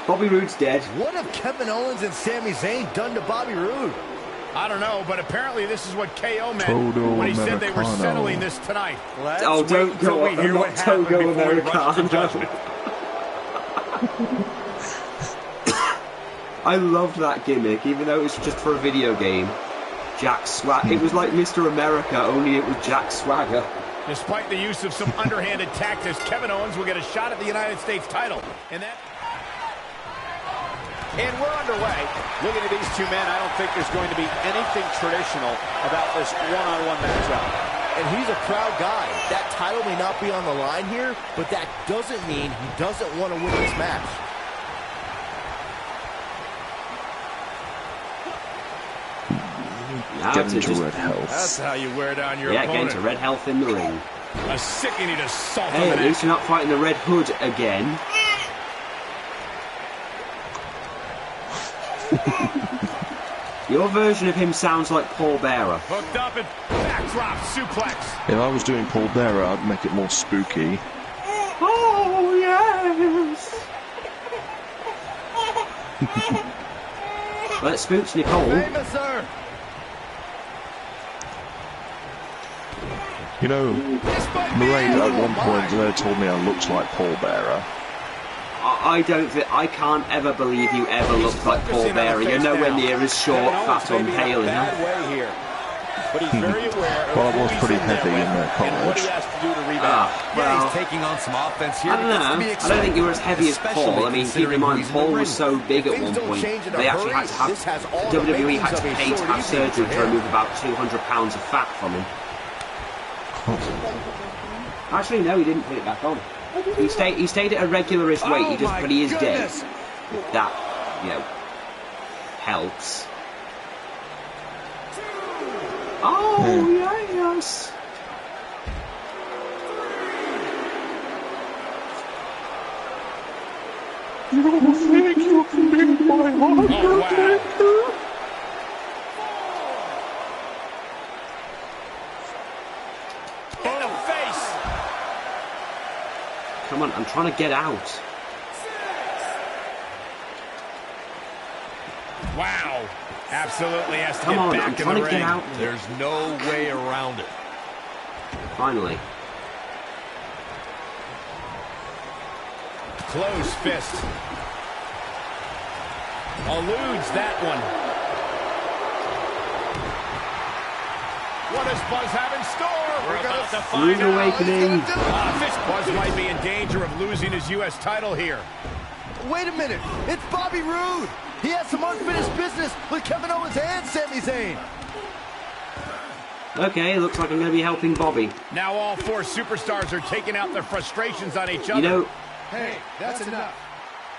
Bobby Roode's dead. What have Kevin Owens and Sami Zayn done to Bobby Roode? I don't know, but apparently this is what KO meant when he said they were settling this tonight. Oh, don't go on. I'm not Togo Americano. I loved that gimmick, even though it was just for a video game. Jack Swagger. It was like Mr. America, only it was Jack Swagger. Despite the use of some underhanded tactics, Kevin Owens will get a shot at the United States title. And we're underway. Looking at these two men, I don't think there's going to be anything traditional about this one-on-one matchup. And he's a proud guy. That title may not be on the line here, but that doesn't mean he doesn't want to win this match. Get into red health. That's how you wear down your opponent. opponent. Yeah, get into red health in the ring. A sickening assault. Hey, at least you're not fighting the Red Hood again. Your version of him sounds like Paul Bearer. Hooked up and backdrop suplex. If I was doing Paul Bearer, I'd make it more spooky. Oh, yes! Well, it spooks Nicole. Famous, sir. You know, Mairead at one point told me I looked like Paul Bearer. I can't ever believe you ever looked like Paul Bearer. You're nowhere near as short, fat, and pale enough. Well, I was pretty heavy in college. Well, he's taking on some offense here. I don't know. I don't think you were as heavy as Paul. I mean, keep in mind, Paul was so big at one point, they actually had to have, WWE had to pay to have surgery to remove about 200 pounds of fat from him. Actually, no, he didn't put it back on. He stayed at a regularish weight. But he is dead. That, helps. Oh yes. You don't think you can beat my heart, protector? Come on, I'm trying to get out. Wow. Absolutely has to Come get on, back I'm in trying the to ring. get out. There's no way around it. Finally. Close fist. Eludes that one. What does Buzz have in store? We're about to find out. Awakening. This Buzz might be in danger of losing his U.S. title here. Wait a minute. It's Bobby Roode. He has some unfinished business with Kevin Owens and Sami Zayn. Okay, looks like I'm going to be helping Bobby. Now all four superstars are taking out their frustrations on each other. You know... Hey, that's enough.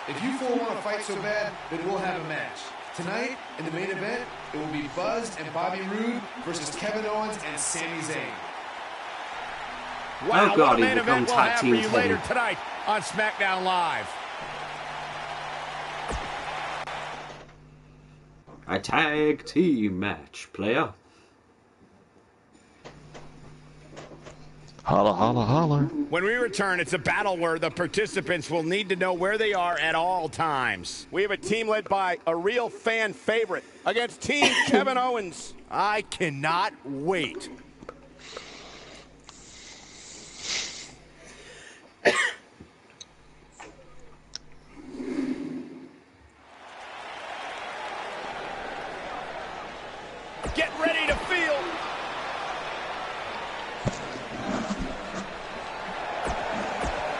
If you four want to fight so bad, then we'll have a match. Tonight, in the main event, it will be Buzz and Bobby Roode versus Kevin Owens and Sami Zayn. Wow, oh God, what a he's main become event we'll have tag for team you later heavy. tonight on SmackDown Live. A tag team match, player. Holla, holla, holla. When we return, it's a battle where the participants will need to know where they are at all times. We have a team led by a real fan favorite against Team Kevin Owens. I cannot wait. Get ready to feel.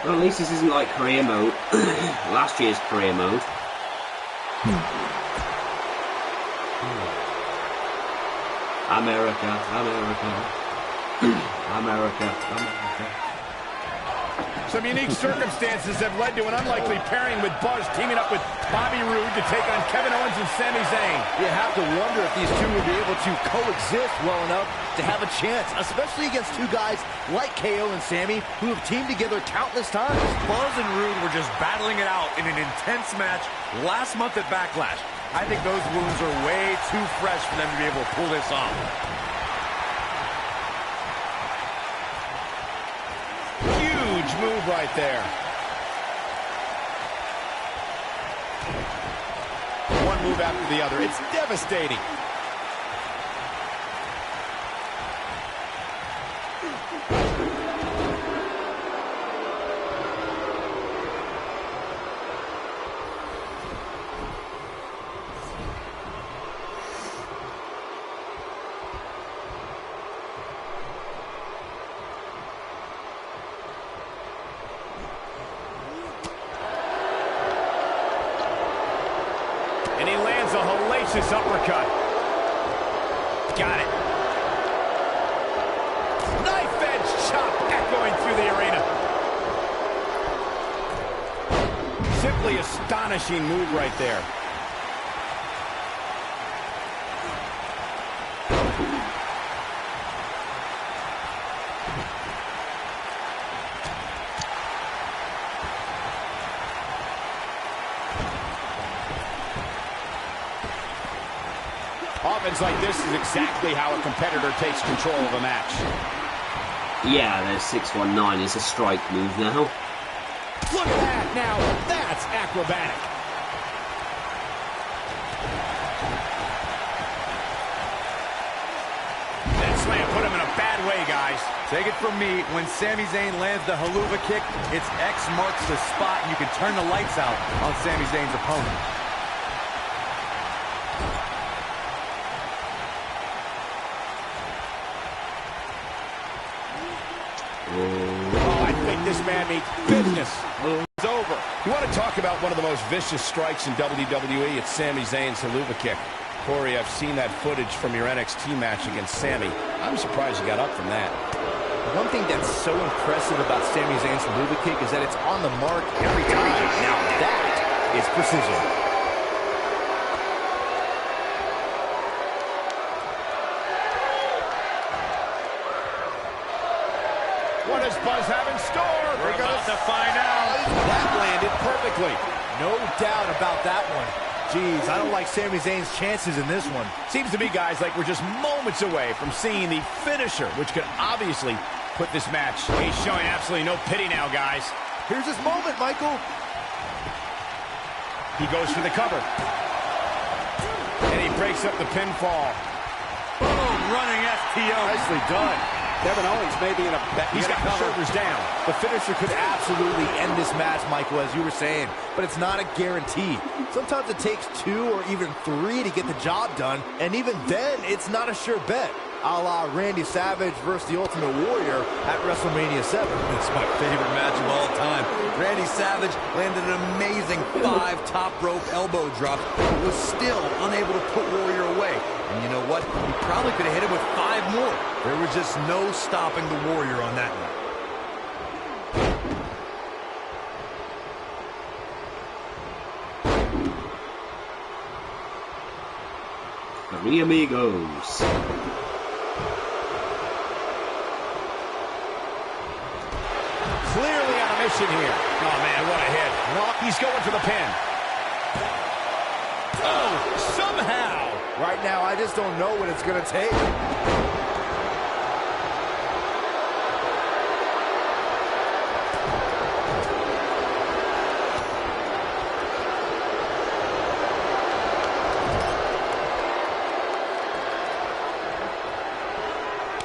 Well, at least this isn't like career mode. Last year's career mode. America, America, America, America. Some unique circumstances have led to an unlikely pairing with Buzz teaming up with Bobby Roode to take on Kevin Owens and Sami Zayn. You have to wonder if these two will be able to coexist well enough to have a chance, especially against two guys like KO and Sami who have teamed together countless times. Buzz and Roode were just battling it out in an intense match last month at Backlash. I think those wounds are way too fresh for them to be able to pull this off. Huge move right there. One move after the other. It's devastating. And he lands a hellacious uppercut. Got it. Knife edge chop echoing through the arena. Simply astonishing move right there. Offense like this is exactly how a competitor takes control of a match. Yeah, there's 619. It's a strike move now. Look at that now. That's acrobatic. That slam put him in a bad way, guys. Take it from me, when Sami Zayn lands the haluva kick, it's X marks the spot and you can turn the lights out on Sami Zayn's opponent. Oh, I think this man means business. It's over. You want to talk about one of the most vicious strikes in WWE? It's Sami Zayn's haluva kick. Corey, I've seen that footage from your NXT match against Sami. I'm surprised you got up from that. One thing that's so impressive about Sami Zayn's haluva kick is that it's on the mark every time. Now that is precision. What does Buzz have in store? We're about to find out. That landed perfectly. No doubt about that one. Jeez, I don't like Sami Zayn's chances in this one. Seems to me, guys, like we're just moments away from seeing the finisher, which could obviously put this match. He's showing absolutely no pity now, guys. Here's his moment, Michael. He goes for the cover. And he breaks up the pinfall. Boom, running FTO. Nicely done. Kevin Owens may be in a... He's got the shoulders down. The finisher could absolutely end this match, Michael, as you were saying, but it's not a guarantee. Sometimes it takes 2 or even 3 to get the job done, and even then, it's not a sure bet. A la Randy Savage versus the Ultimate Warrior at WrestleMania 7. It's my favorite match of all time. Randy Savage landed an amazing 5 top rope elbow drop, but was still unable to put Warrior away. And you know what? He probably could have hit him with 5 more. There was just no stopping the Warrior on that night. Three amigos. Clearly on a mission here. Oh, man, what a hit. He's going for the pin. Oh, somehow Right now, I just don't know what it's going to take.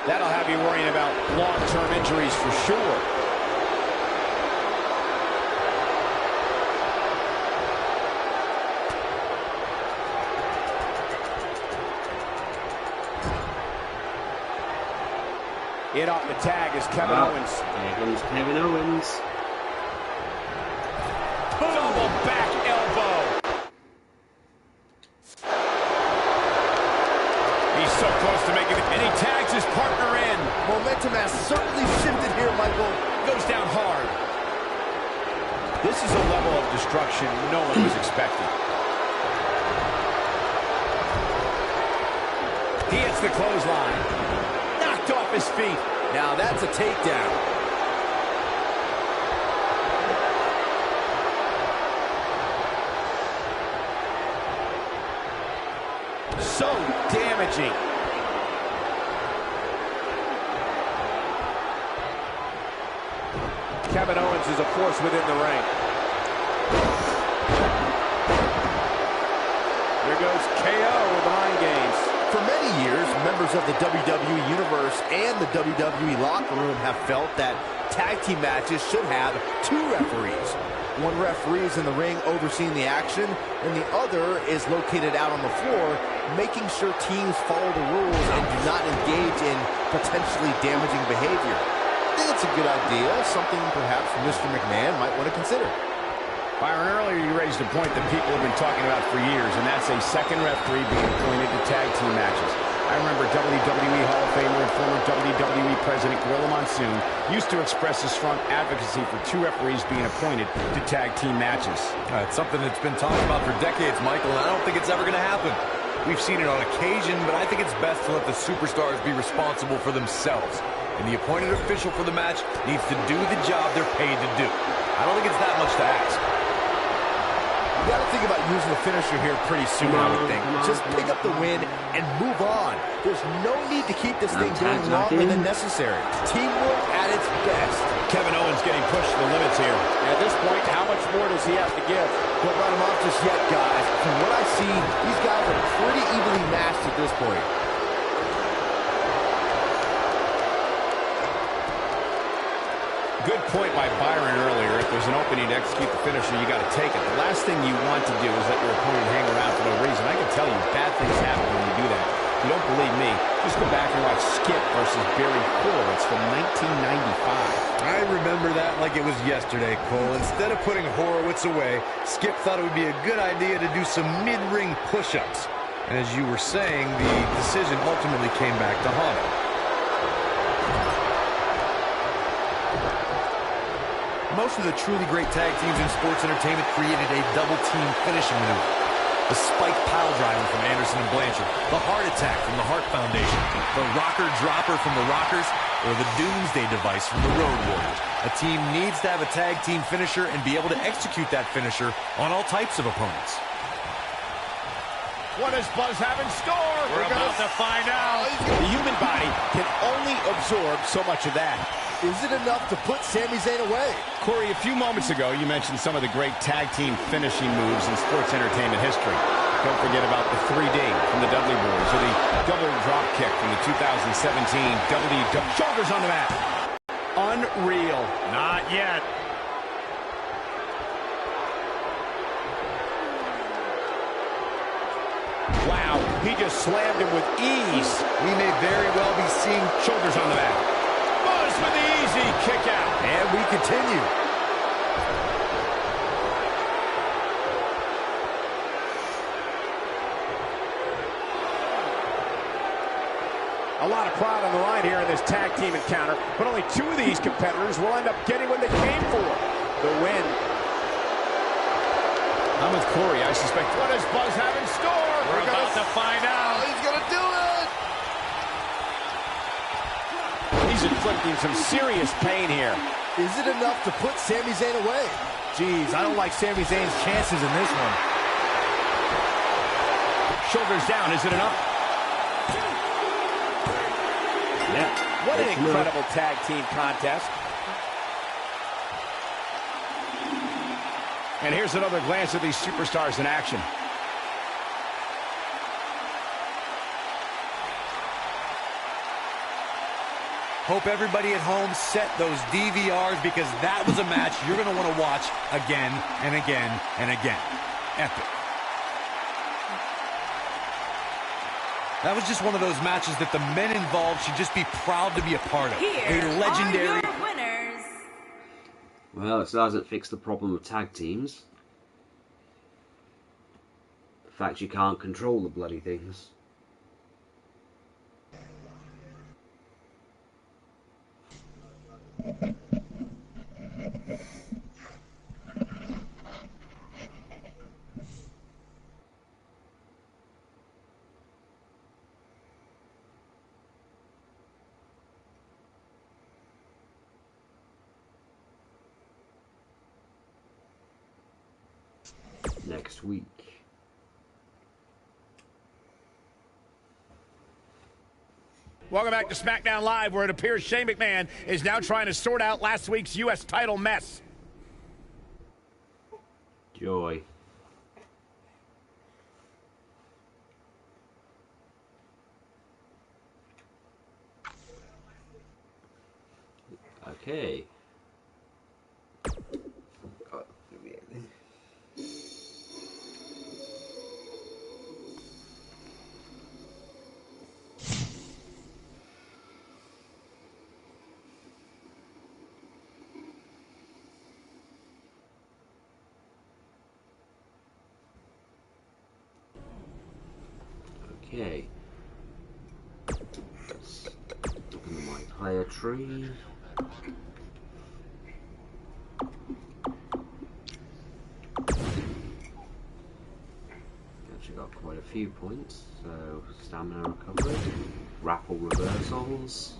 That'll have you worrying about long-term injuries for sure. In off the tag is Kevin Owens. There comes Kevin Owens. Double back elbow. He's so close to making it, and he tags his partner in. Momentum has certainly shifted here, Michael. Goes down hard. This is a level of destruction no one was expecting. He hits the clothesline. Knocked off his feet. Now that's a takedown. So damaging. Kevin Owens is a force within the ring. There goes KO with the mind games. For many years, members of the WWE Universe and the WWE locker room have felt that tag team matches should have two referees. One referee is in the ring overseeing the action, and the other is located out on the floor, making sure teams follow the rules and do not engage in potentially damaging behavior. I think it's a good idea, something perhaps Mr. McMahon might want to consider. Byron, earlier you raised a point that people have been talking about for years, and that's a second referee being appointed to tag team matches. I remember WWE Hall of Famer and former WWE President Gorilla Monsoon used to express a strong advocacy for two referees being appointed to tag team matches. It's something that's been talked about for decades, Michael, and I don't think it's ever going to happen. We've seen it on occasion, but I think it's best to let the superstars be responsible for themselves. And the appointed official for the match needs to do the job they're paid to do. I don't think it's that much to ask. You got to think about using the finisher here pretty soon, I would think. Just pick up the win and move on. There's no need to keep this thing going longer than necessary. Teamwork at its best. Kevin Owens getting pushed to the limits here. At this point, how much more does he have to give? Don't run him off just yet, guys. From what I see, these guys are pretty evenly matched at this point. Good point by Byron earlier. If there's an opening to execute the finisher, you got to take it. The last thing you want to do is let your opponent hang around for no reason. I can tell you, bad things happen when you do that. If you don't believe me, just go back and watch Skip versus Barry Horowitz from 1995. I remember that like it was yesterday, Cole. Instead of putting Horowitz away, Skip thought it would be a good idea to do some mid-ring push-ups. And as you were saying, the decision ultimately came back to haunt him. Most of the truly great tag teams in sports entertainment created a double-team finishing maneuver. The spike pile driver from Anderson and Blanchard, the heart attack from the Hart Foundation, the rocker dropper from the Rockers, or the doomsday device from the Road Warriors. A team needs to have a tag team finisher and be able to execute that finisher on all types of opponents. What does Buzz have in store? We're about to find out. The human body can only absorb so much of that. Is it enough to put Sami Zayn away? Corey, a few moments ago, you mentioned some of the great tag team finishing moves in sports entertainment history. Don't forget about the 3D from the Dudley Boys, or the double drop kick from the 2017 Shoulders on the mat. Unreal. Not yet. Wow, he just slammed him with ease. We may very well be seeing shoulders on the mat. Buzz with the easy kick out. And we continue. A lot of pride on the line here in this tag team encounter, but only two of these competitors will end up getting what they came for, the win. I'm with Corey. I suspect. What does Buzz have in store? We're about to find out. He's going to do it. He's inflicting some serious pain here. Is it enough to put Sami Zayn away? Jeez, I don't like Sami Zayn's chances in this one. Shoulders down. Is it enough? Yeah. What an incredible tag team contest. And here's another glance at these superstars in action. Hope everybody at home set those DVRs, because that was a match you're going to want to watch again and again and again. Epic. That was just one of those matches that the men involved should just be proud to be a part of. Here a legendary. are your winners. Well, it still hasn't fixed the problem of tag teams. The fact you can't control the bloody things. Next week. Welcome back to SmackDown Live, where it appears Shane McMahon is now trying to sort out last week's U.S. title mess. Joy. Okay. Okay. Let's look into my player tree. Actually got quite a few points. So stamina recovery, grapple reversals.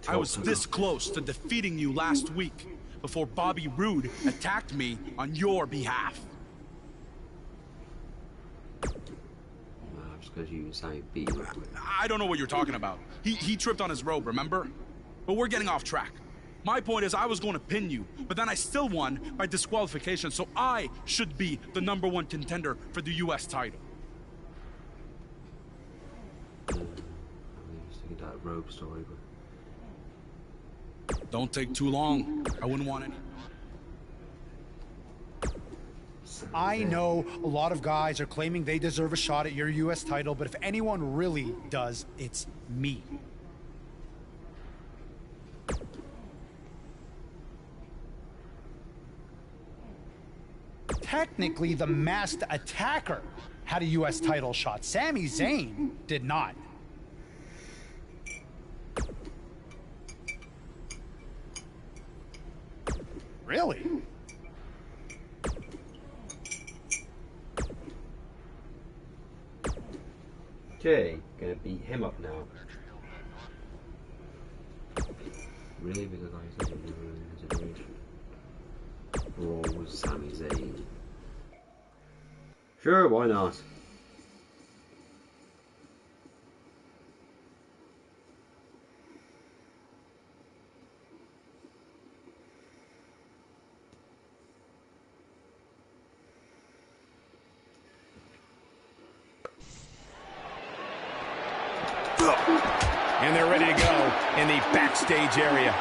I was this close to defeating you last week before Bobby Roode attacked me on your behalf. Just because you say B. I don't know what you're talking about. He tripped on his robe, remember? But we're getting off track. My point is I was going to pin you, but then I still won by disqualification, so I should be the #1 contender for the U.S. title. I was thinking that robe story, but... Don't take too long. I wouldn't want any. I know a lot of guys are claiming they deserve a shot at your U.S. title, but if anyone really does, it's me. Technically, the Masked Attacker had a U.S. title shot. Sami Zayn did not. Really? Okay, gonna beat him up now. Really? Because I said consideration. Raw with Sami Zayn. Sure, why not? And they're ready to go in the backstage area.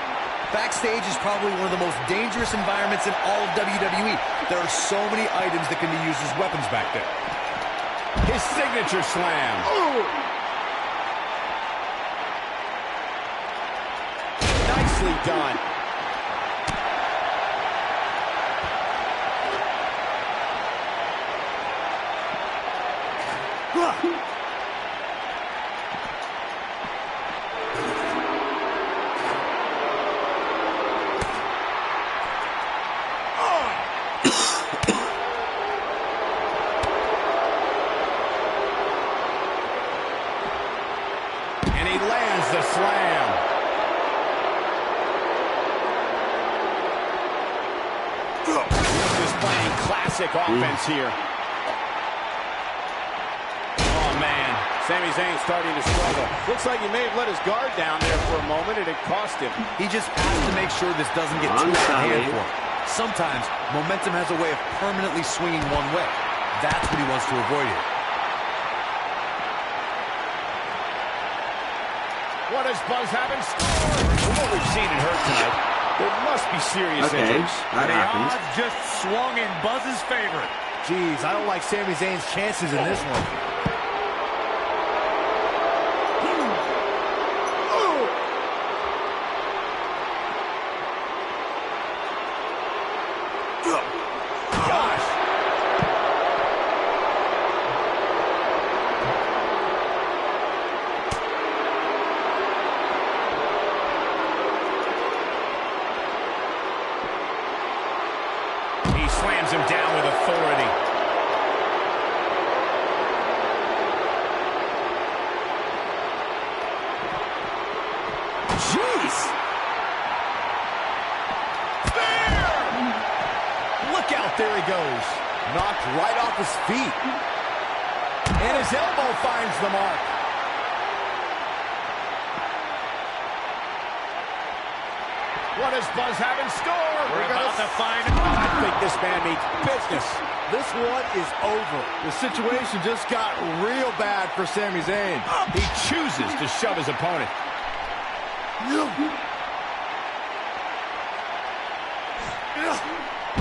Backstage is probably one of the most dangerous environments in all of WWE. There are so many items that can be used as weapons back there. His signature slam. Nicely done. And he lands the slam. Just playing classic offense here. Oh, man. Sami Zayn starting to struggle. Looks like he may have let his guard down there for a moment, and it cost him. He just has to make sure this doesn't get too out of hand for him. Sometimes, momentum has a way of permanently swinging one way. That's what he wants to avoid here. What does Buzz have in store? From what we've seen and heard tonight, there must be serious injuries. That the happens. odds just swung in Buzz's favor. Jeez, I don't like Sami Zayn's chances in this one. Gosh. He slams him down with authority. Jeez. Look out, there he goes. Knocked right off his feet. And his elbow finds the mark. What does Buzz have in store? We're about to find out. I think this man means business. This one is over. The situation just got real bad for Sami Zayn. He chooses to shove his opponent.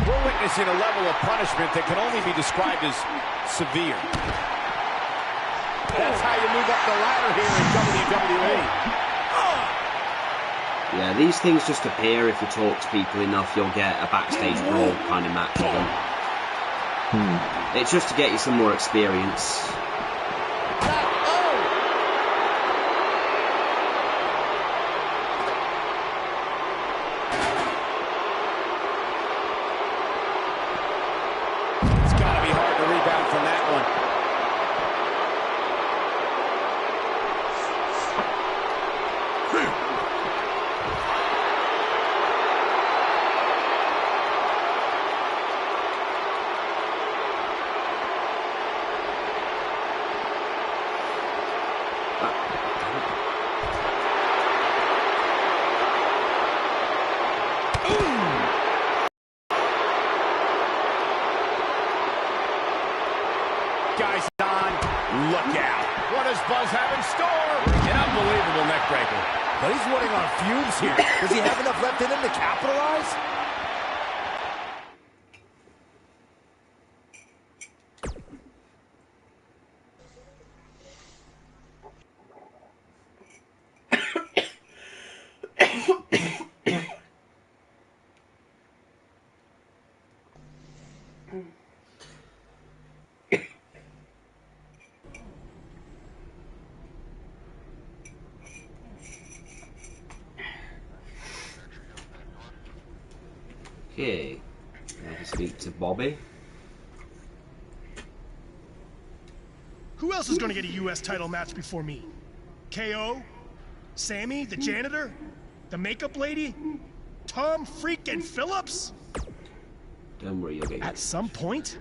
We're witnessing a level of punishment that can only be described as severe. That's how you move up the ladder here in WWE. Yeah, these things just appear if you talk to people enough, you'll get a backstage brawl kind of match of them. It's just to get you some more experience. It's got to be hard to rebound from that one. Guys on, look out. What does Buzz have in store? An unbelievable neck breaker. But he's running on fumes here. Does he have enough left in him to capitalize? Okay, now to speak to Bobby. Who Who else is gonna get a US title match before me? KO? Sammy, the janitor? The makeup lady? Tom freaking Phillips? Don't worry, you'll get At some point?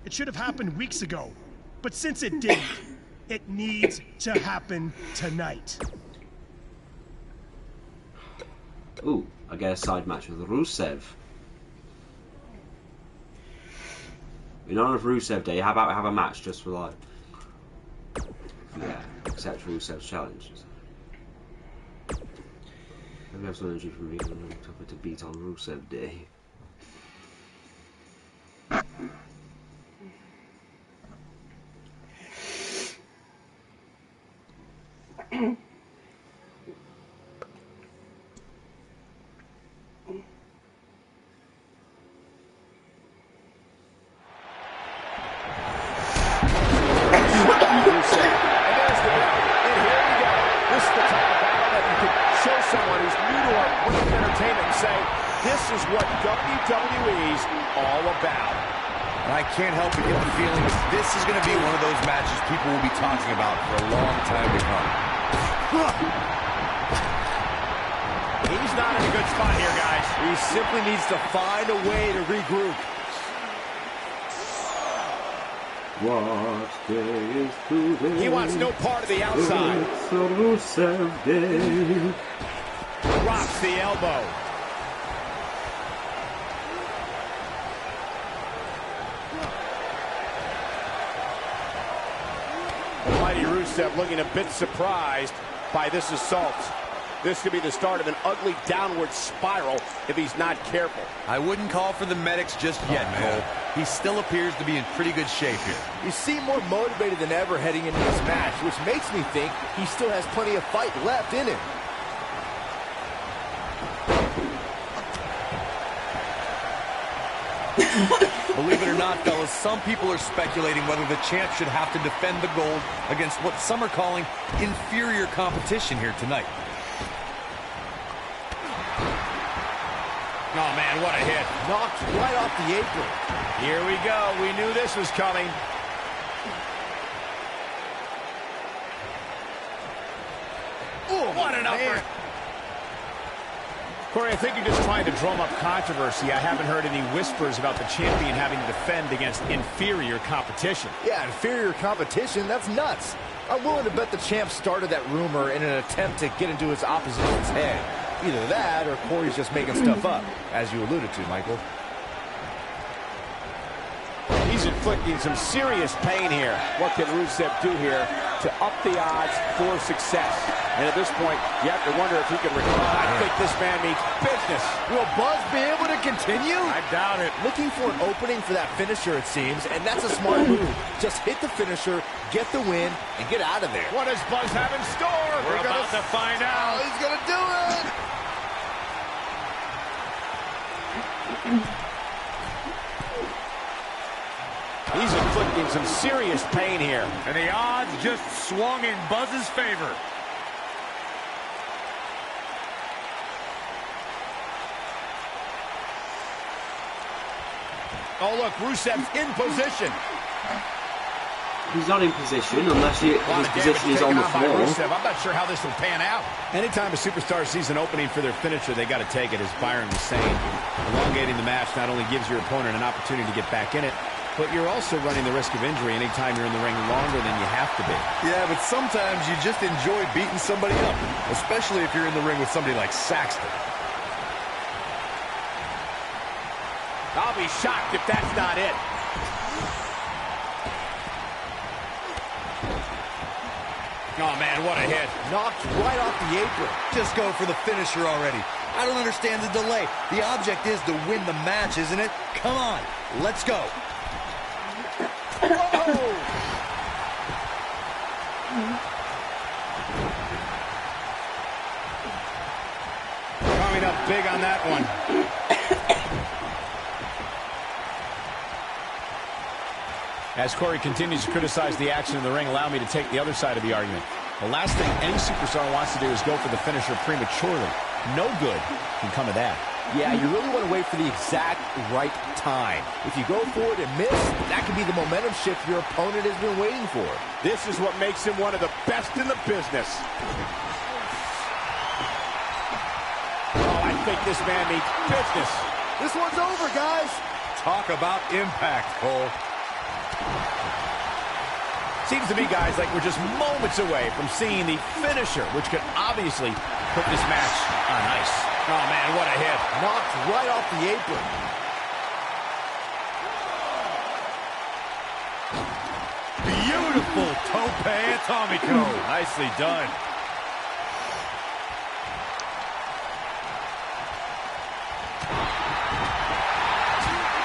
It should have happened weeks ago. But since it didn't, it needs to happen tonight. Ooh, I get a side match with Rusev. In honor of Rusev Day, how about have a match just for like... Yeah, accept Rusev's challenge. Maybe have some energy from me and tougher to beat on Rusev Day. Can't help but get the feeling that this is going to be one of those matches people will be talking about for a long time to come. He's not in a good spot here, guys. He simply needs to find a way to regroup. What day is today? He wants no part of the outside. It's a Rusev Day. Drops the elbow. Rusev looking a bit surprised by this assault. This could be the start of an ugly downward spiral if he's not careful. I wouldn't call for the medics just yet, Cole. He still appears to be in pretty good shape here. You seem more motivated than ever heading into this match, which makes me think he still has plenty of fight left in him. Believe it or not, fellas, some people are speculating whether the champ should have to defend the gold against what some are calling inferior competition here tonight. Oh, man, what a hit. Knocked right off the apron. Here we go. We knew this was coming. Ooh, what an upper. Corey, I think you're just trying to drum up controversy. I haven't heard any whispers about the champion having to defend against inferior competition. Yeah, inferior competition? That's nuts. I'm willing to bet the champ started that rumor in an attempt to get into his opposition's head. Either that, or Corey's just making stuff up, as you alluded to, Michael. He's inflicting some serious pain here. What can Rusev do here to up the odds for success? And at this point, you have to wonder if he can recover. I think this man means business. Will Buzz be able to continue? I doubt it. Looking for an opening for that finisher, it seems, and that's a smart move. Just hit the finisher, get the win, and get out of there. What does Buzz have in store? We're about to find out. He's going to do it. He's inflicting some serious pain here. And the odds just swung in Buzz's favor. Oh, look, Rusev's in position. He's not in position unless his position is on the floor. I'm not sure how this will pan out. Anytime a superstar sees an opening for their finisher, they got to take it, as Byron was saying. Elongating the match not only gives your opponent an opportunity to get back in it, but you're also running the risk of injury anytime you're in the ring longer than you have to be. Yeah, but sometimes you just enjoy beating somebody up, especially if you're in the ring with somebody like Saxton. I'll be shocked if that's not it. Oh, man, what a hit. Knocked right off the apron. Just go for the finisher already. I don't understand the delay. The object is to win the match, isn't it? Come on, let's go. Whoa! Coming up big on that one. As Corey continues to criticize the action in the ring, allow me to take the other side of the argument. The last thing any superstar wants to do is go for the finisher prematurely. No good can come of that. Yeah, you really want to wait for the exact right time. If you go for it and miss, that could be the momentum shift your opponent has been waiting for. This is what makes him one of the best in the business. Oh, I think this man means business. This one's over, guys. Talk about impact, Cole. Seems to me, guys, like we're just moments away from seeing the finisher, which could obviously put this match on ice. Oh, man, what a hit. Knocked right off the apron. Beautiful tope atomico. Nicely done.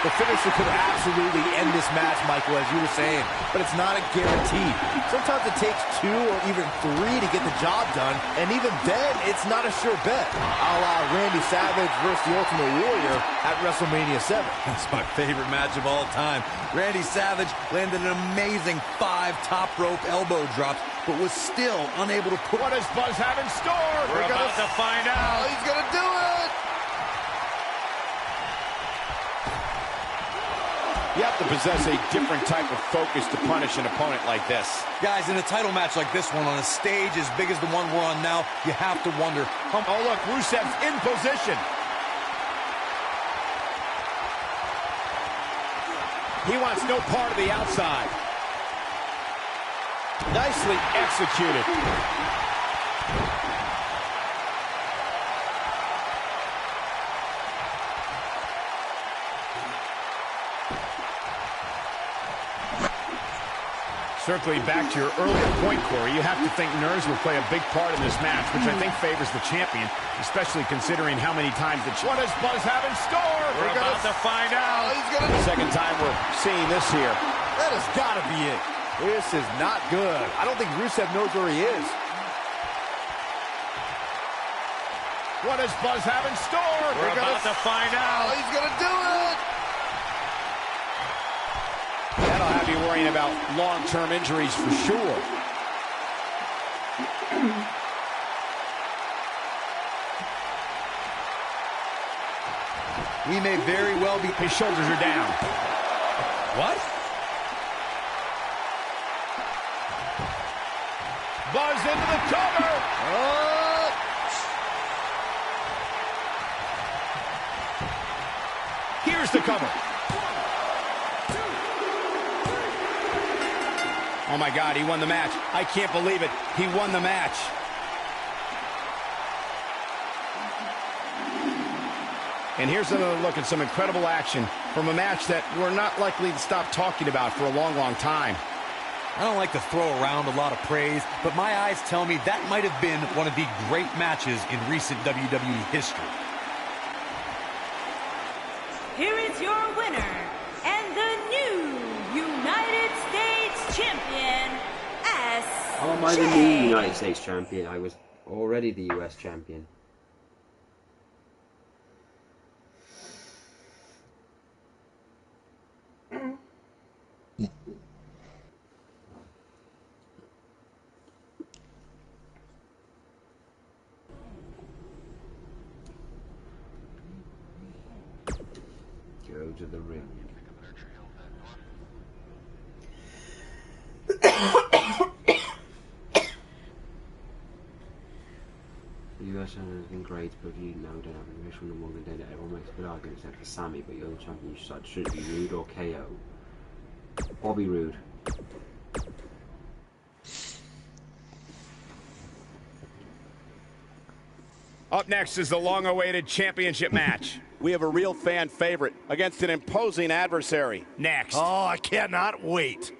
The finisher could absolutely end this match, Michael, as you were saying, but it's not a guarantee. Sometimes it takes 2 or even 3 to get the job done, and even then, it's not a sure bet. A la Randy Savage versus the Ultimate Warrior at WrestleMania 7. That's my favorite match of all time. Randy Savage landed an amazing 5 top rope elbow drops, but was still unable to put... What does Buzz have in store? We're about to find out. Oh, he's gonna do it! You have to possess a different type of focus to punish an opponent like this. Guys, in a title match like this one, on a stage as big as the one we're on now, you have to wonder... Oh, look, Rusev's in position. He wants no part of the outside. Nicely executed. Circling back to your earlier point, Corey, you have to think nerves will play a big part in this match, which I think favors the champion, especially considering how many times the... What does Buzz have in store? We're about to find out. Second time we're seeing this here. That has got to be it. This is not good. I don't think Rusev knows where he is. What does Buzz have in store? We're about to find out. Oh, he's going to do it. That'll have you worrying about long-term injuries for sure. We may very well be... His shoulders are down. What? Buzz into the cover. Oh. Here's the cover. Oh, my God, he won the match. I can't believe it. He won the match. And here's another look at some incredible action from a match that we're not likely to stop talking about for a long, long time. I don't like to throw around a lot of praise, but my eyes tell me that might have been one of the great matches in recent WWE history. Here is your winner, and the new United States Champion, SJ. How am I the new United States Champion? I was already the US Champion. Go to the ring. The US champion has been great, but you know, don't have a wish from the Morgan Day that everyone makes a good argument except for Sammy, but you're the champion, you should be Rude or KO. Bobby Roode. Up next is the long-awaited championship match. We have a real fan favorite against an imposing adversary. Next. Oh, I cannot wait.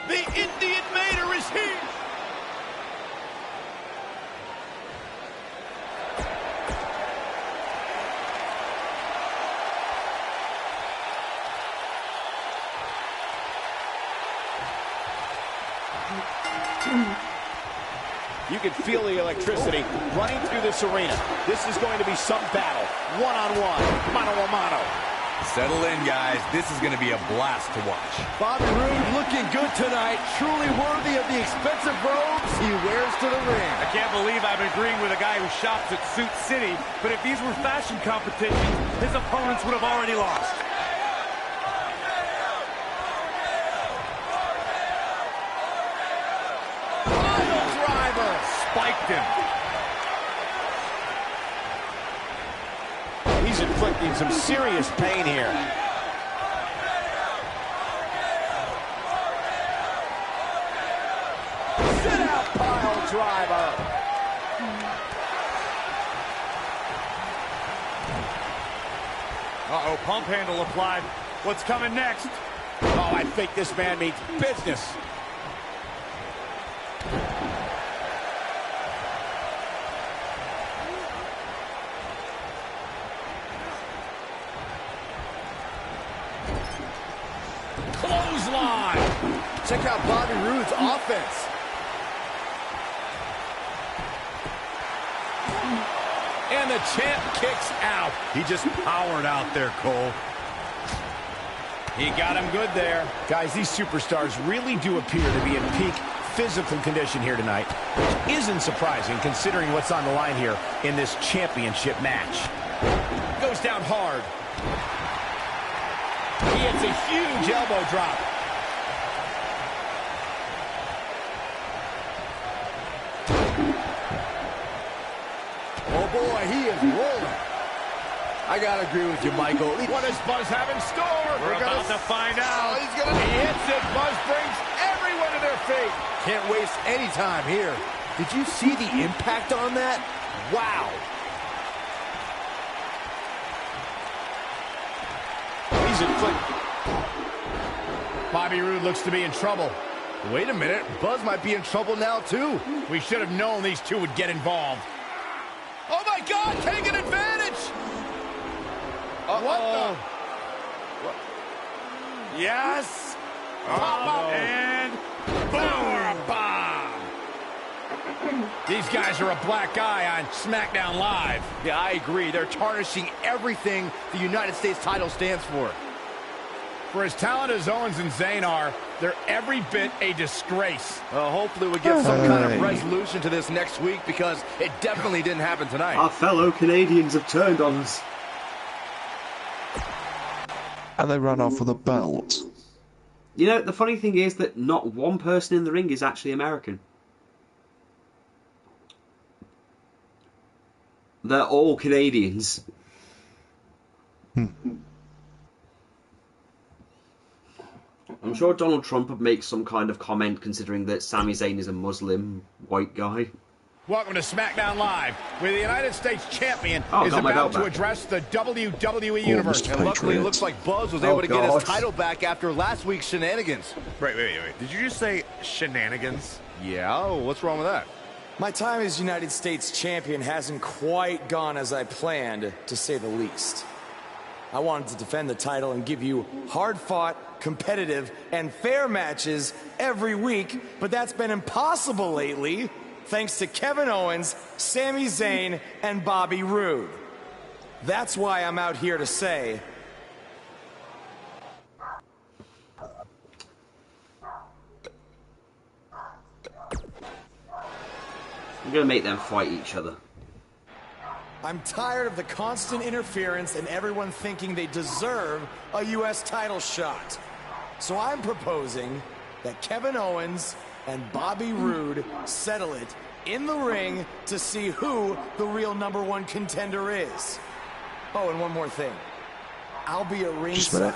The Indian Mater is here. can feel the electricity running through this arena. This is going to be some battle. One-on-one, mano-a-mano. Settle in, guys. This is going to be a blast to watch. Bobby Roode looking good tonight. Truly worthy of the expensive robes he wears to the ring. I can't believe I'm agreeing with a guy who shops at Suit City, but if these were fashion competitions, his opponents would have already lost. Pile driver. Spiked him. He's inflicting some serious pain here. Sit out pile driver. Uh-oh, pump handle applied. What's coming next? Oh, I think this man means business. Clothesline. Check out Bobby Roode's offense. And the champ kicks out. He just powered out there, Cole. He got him good there. Guys, these superstars really do appear to be in peak physical condition here tonight, which isn't surprising considering what's on the line here in this championship match. Goes down hard. He hits a huge elbow drop. Oh boy, he is rolling. I gotta agree with you, Michael. What does Buzz have in store? We're about to find out. He hits it. Buzz brings everyone to their feet. Can't waste any time here. Did you see the impact on that? Wow. He's inflicted. Bobby Roode looks to be in trouble. Wait a minute. Buzz might be in trouble now, too. We should have known these two would get involved. Oh, my God. Taking advantage. What the? Yes. And boom. Bomb. These guys are a black eye on SmackDown Live. Yeah, I agree. They're tarnishing everything the United States title stands for. For as talented as Owens and Zayn are, they're every bit a disgrace. Hopefully we get some kind of resolution to this next week, because it definitely didn't happen tonight. Our fellow Canadians have turned on us. And they ran off with a belt. You know, the funny thing is that not one person in the ring is actually American. They're all Canadians. I'm sure Donald Trump would make some kind of comment considering that Sami Zayn is a Muslim white guy. Welcome to SmackDown Live, where the United States champion is got my about belt to back. address the WWE Universe. And luckily, it looks like Buzz was able to get his title back after last week's shenanigans. Wait. Did you just say shenanigans? Yeah, what's wrong with that? My time as United States champion hasn't quite gone as I planned, to say the least. I wanted to defend the title and give you hard-fought, competitive, and fair matches every week, but that's been impossible lately, thanks to Kevin Owens, Sami Zayn, and Bobby Roode. That's why I'm out here to say, I'm going to make them fight each other. I'm tired of the constant interference and everyone thinking they deserve a U.S. title shot. So I'm proposing that Kevin Owens and Bobby Roode settle it in the ring to see who the real #1 contender is. Oh, and one more thing. I'll be at ringside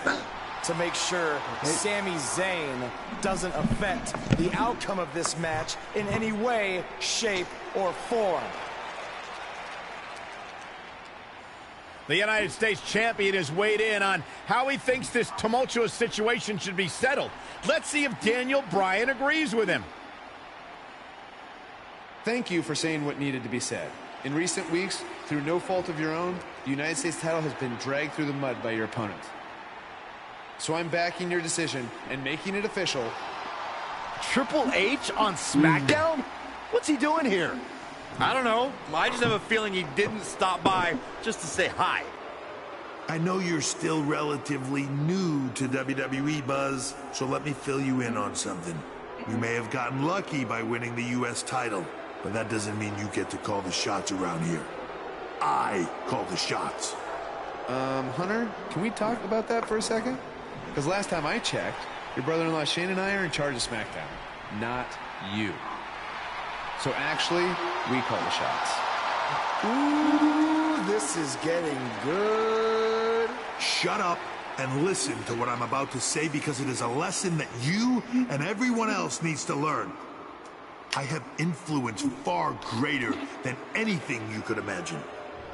to make sure Sami Zayn doesn't affect the outcome of this match in any way, shape, or form. The United States champion has weighed in on how he thinks this tumultuous situation should be settled. Let's see if Daniel Bryan agrees with him. Thank you for saying what needed to be said. In recent weeks, through no fault of your own, the United States title has been dragged through the mud by your opponent. So I'm backing your decision and making it official. Triple H on SmackDown? What's he doing here? I don't know. I just have a feeling he didn't stop by just to say hi. I know you're still relatively new to WWE, Buzz, so let me fill you in on something. You may have gotten lucky by winning the U.S. title, but that doesn't mean you get to call the shots around here. I call the shots. Hunter, can we talk about that for a second? Because last time I checked, your brother-in-law Shane and I are in charge of SmackDown, not you. So actually, we call the shots. Ooh, this is getting good. Shut up and listen to what I'm about to say, because it is a lesson that you and everyone else needs to learn. I have influence far greater than anything you could imagine.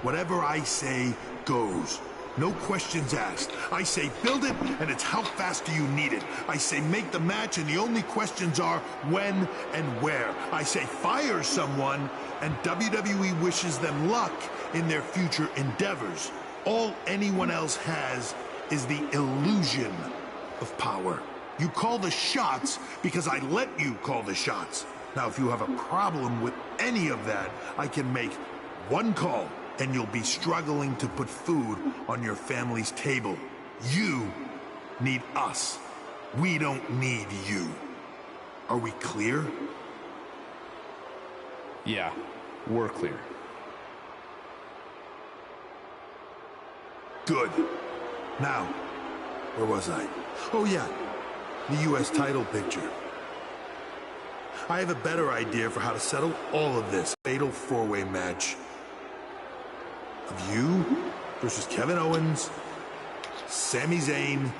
Whatever I say goes. No questions asked. I say build it, and it's how fast do you need it. I say make the match, and the only questions are when and where. I say fire someone, and WWE wishes them luck in their future endeavors. All anyone else has is the illusion of power. You call the shots because I let you call the shots. Now, if you have a problem with any of that, I can make one call, and you'll be struggling to put food on your family's table. You need us. We don't need you. Are we clear? Yeah, we're clear. Good. Now, where was I? Oh yeah, the U.S. title picture. I have a better idea for how to settle all of this. Fatal four-way match of you versus Kevin Owens, Sami Zayn,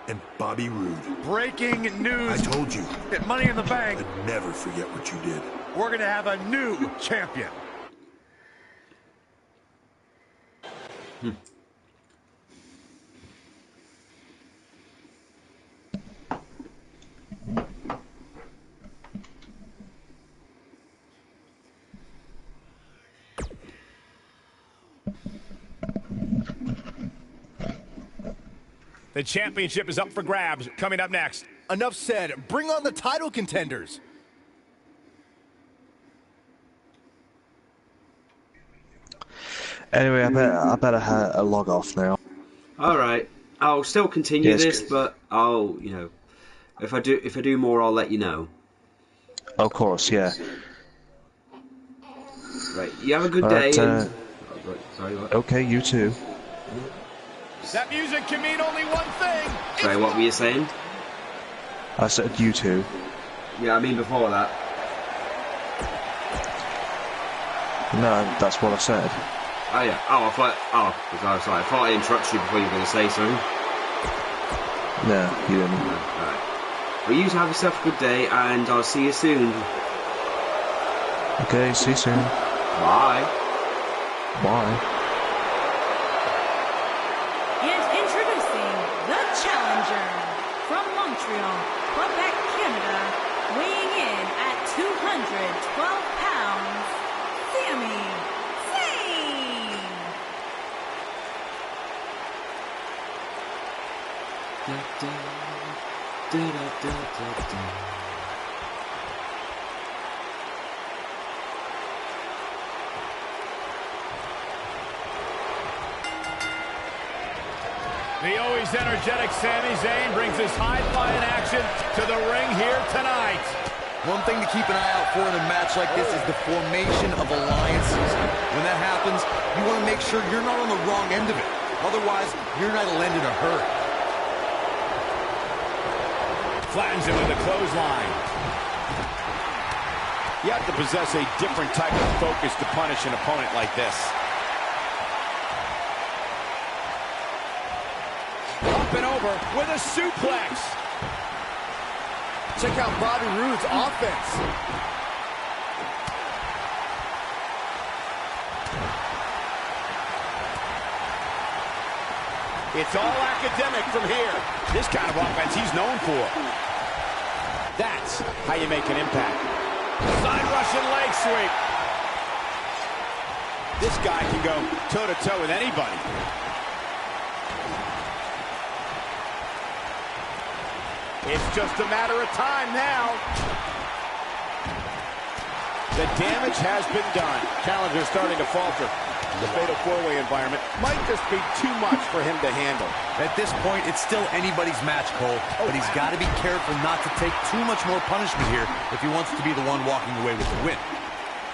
and Bobby Roode. Breaking news. I told you. At Money in the Bank. I'd never forget what you did. We're going to have a new champion. The championship is up for grabs. Coming up next. Enough said. Bring on the title contenders. Anyway, I better log off now. Alright. I'll still continue Yes, this, good. but I'll, you know, if I do more, I'll let you know. Of course, yeah. Right. You have a good Alright, day. And... Oh, right, sorry, what? Okay, you too. That music can mean only one thing. Sorry, what were you saying? I said you too. Yeah, I mean before that. No, that's what I said. Oh yeah. Oh, I thought. Oh, sorry. I thought I interrupted you before you were going to say something. No, you didn't. No, alright. Well, you have yourself a good day, and I'll see you soon. Okay, see you soon. Bye. Bye. And introducing the challenger from Montreal, Quebec, Canada, weighing in at 212 pounds, Sami Zayn. The always energetic Sami Zayn brings his high-flying action to the ring here tonight. One thing to keep an eye out for in a match like this is the formation of alliances. When that happens, you want to make sure you're not on the wrong end of it. Otherwise, you're not going to end in a hurry. Flattens him with a clothesline. You have to possess a different type of focus to punish an opponent like this. Up and over with a suplex. Check out Bobby Roode's offense. It's all academic from here. This kind of offense he's known for. That's how you make an impact. Side Russian leg sweep. This guy can go toe-to-toe with anybody. It's just a matter of time now. The damage has been done. Challenger starting to falter. The fatal four-way environment might just be too much for him to handle. At this point, it's still anybody's match, Cole, but he's got to be careful not to take too much more punishment here if he wants to be the one walking away with the win.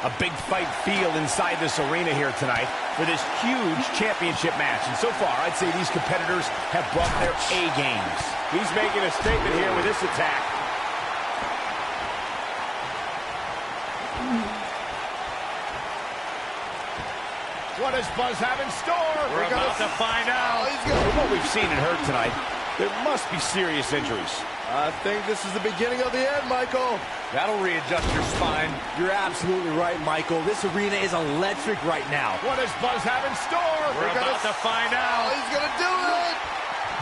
A big fight feel inside this arena here tonight for this huge championship match. And so far, I'd say these competitors have brought their A games. He's making a statement here with this attack. What does Buzz have in store? We're about to find out. From what we've seen and heard tonight, there must be serious injuries. I think this is the beginning of the end, Michael. That'll readjust your spine. You're absolutely right, Michael. This arena is electric right now. What does Buzz have in store? We're about to find out. He's going to do it.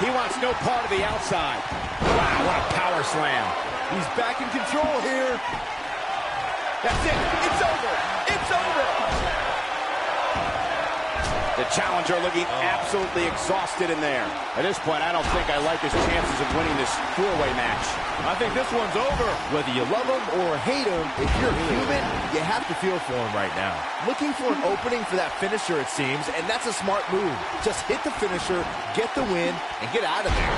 He wants no part of the outside. Wow, what a power slam. He's back in control here. That's it. It's over. It's over. The challenger looking absolutely exhausted in there. At this point, I don't think I like his chances of winning this four-way match. I think this one's over. Whether you love him or hate him, if you're human, you have to feel for him right now. Looking for an opening for that finisher, it seems, and that's a smart move. Just hit the finisher, get the win, and get out of there.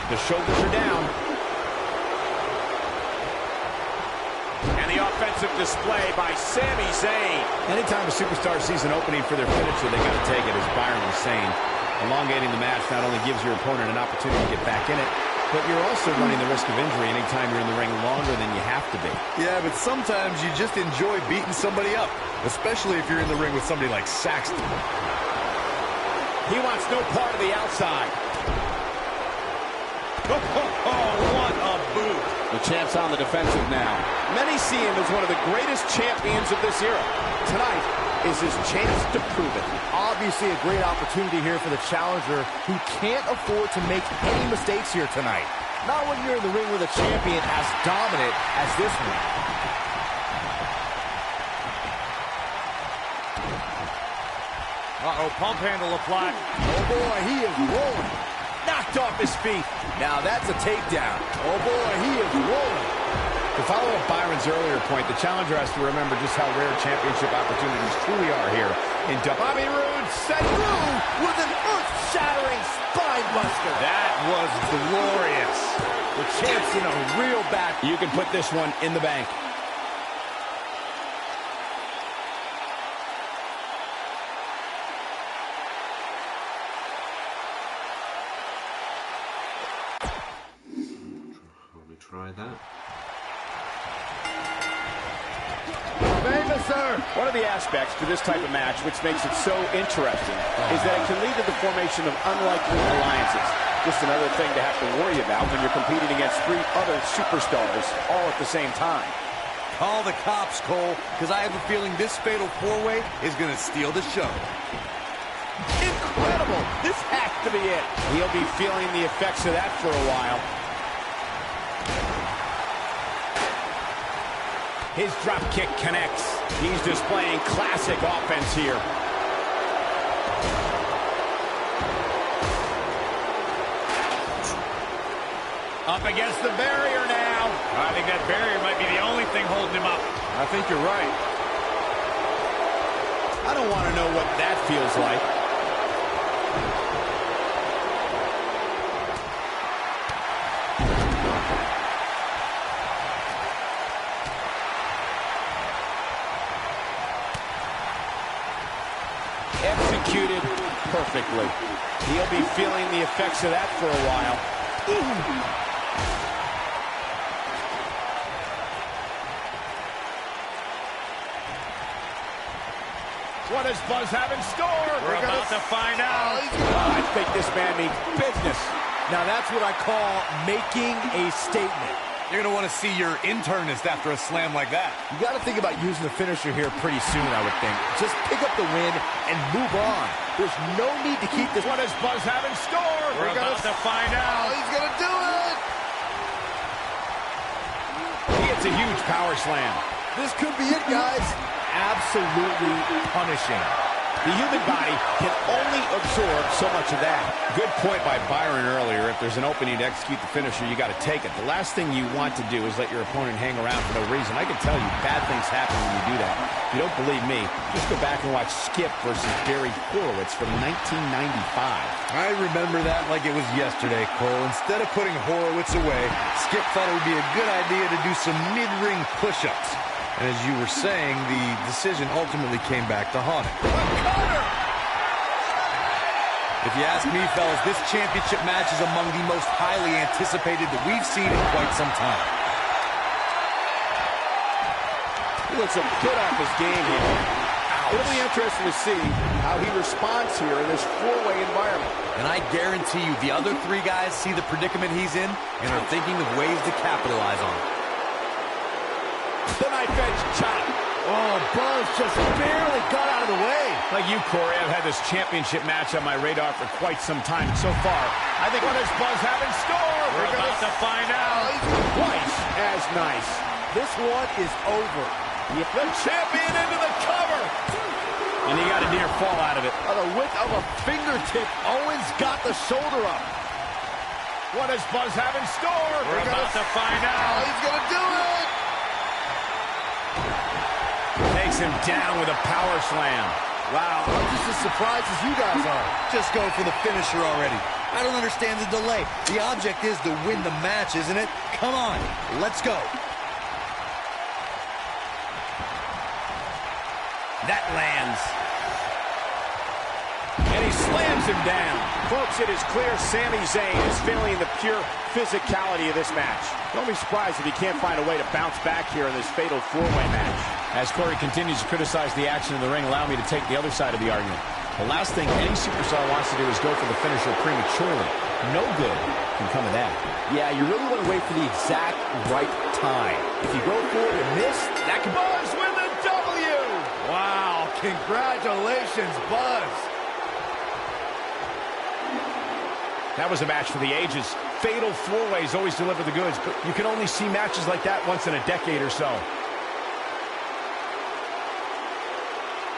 The shoulders are down. And the offensive display by Sami Zayn. Anytime a superstar sees an opening for their finisher, they got to take it, as Byron was saying. Elongating the match not only gives your opponent an opportunity to get back in it, but you're also running the risk of injury anytime you're in the ring longer than you have to be. Yeah, but sometimes you just enjoy beating somebody up, especially if you're in the ring with somebody like Saxton. He wants no part of the outside. Oh, what a boot. The champ's on the defensive now. Many see him as one of the greatest champions of this era. Tonight is his chance to prove it. Obviously a great opportunity here for the challenger, who can't afford to make any mistakes here tonight. Not when you're in the ring with a champion as dominant as this one. Uh-oh, pump handle applied. Oh boy, he is rolling. Knocked off his feet. Now that's a takedown. Oh boy, he is rolling. To follow up Byron's earlier point, the challenger has to remember just how rare championship opportunities truly are here in WWE. Bobby Roode set through with an earth-shattering spine buster. That was glorious. The champ's in a real bad. You can put this one in the bank. Try that. One of the aspects to this type of match which makes it so interesting is that it can lead to the formation of unlikely alliances. Just another thing to have to worry about when you're competing against 3 other superstars all at the same time. Call the cops, Cole, because I have a feeling this fatal four-way is going to steal the show. Incredible! This has to be it. He'll be feeling the effects of that for a while. His drop kick connects. He's displaying classic offense here. Up against the barrier now. I think that barrier might be the only thing holding him up. I think you're right. I don't want to know what that feels like. Executed perfectly. He'll be feeling the effects of that for a while. What does Buzz have in store? We're about to find out. I think this man means business. Now that's what I call making a statement. You're going to want to see your internist after a slam like that. You got to think about using the finisher here pretty soon, I would think. Just pick up the win and move on. There's no need to keep this. What does Buzz have in store? We're about to find out. He's going to do it. He hits a huge power slam. This could be it, guys. Absolutely punishing. The human body can only absorb so much of that. Good point by Byron earlier. If there's an opening to execute the finisher, you got to take it. The last thing you want to do is let your opponent hang around for no reason. I can tell you bad things happen when you do that. If you don't believe me, just go back and watch Skip versus Barry Horowitz from 1995. I remember that like it was yesterday, Cole. Instead of putting Horowitz away, Skip thought it would be a good idea to do some mid-ring push-ups. And as you were saying, the decision ultimately came back to haunt him. If you ask me, fellas, this championship match is among the most highly anticipated that we've seen in quite some time. He looks a bit off his game here. It'll be interesting to see how he responds here in this four-way environment. And I guarantee you the other three guys see the predicament he's in and are thinking of ways to capitalize on it. The knife edge chop. Oh, Buzz just barely got out of the way. Like you, Corey, I've had this championship match on my radar for quite some time. So far, I think what does Buzz have in store? We're about to find out. Twice as nice. This one is over. The champion into the cover. And he got a near fall out of it. On the width of a fingertip, Owens got the shoulder up. What does Buzz have in store? We're about to find out. He's going to do it. Takes him down with a power slam. Wow, I'm just as surprised as you guys are. Just go for the finisher already. I don't understand the delay. The object is to win the match, isn't it? Come on, let's go. That lands. And he slams him down. Folks, it is clear Sami Zayn is feeling the pure physicality of this match. Don't be surprised if he can't find a way to bounce back here in this fatal four-way match. As Corey continues to criticize the action in the ring, allow me to take the other side of the argument. The last thing any superstar wants to do is go for the finisher prematurely. No good can come of that. Yeah, you really want to wait for the exact right time. If you go for it and miss, that could... Buzz with a W! Wow, congratulations, Buzz. That was a match for the ages. Fatal four-ways always deliver the goods, but you can only see matches like that once in a decade or so.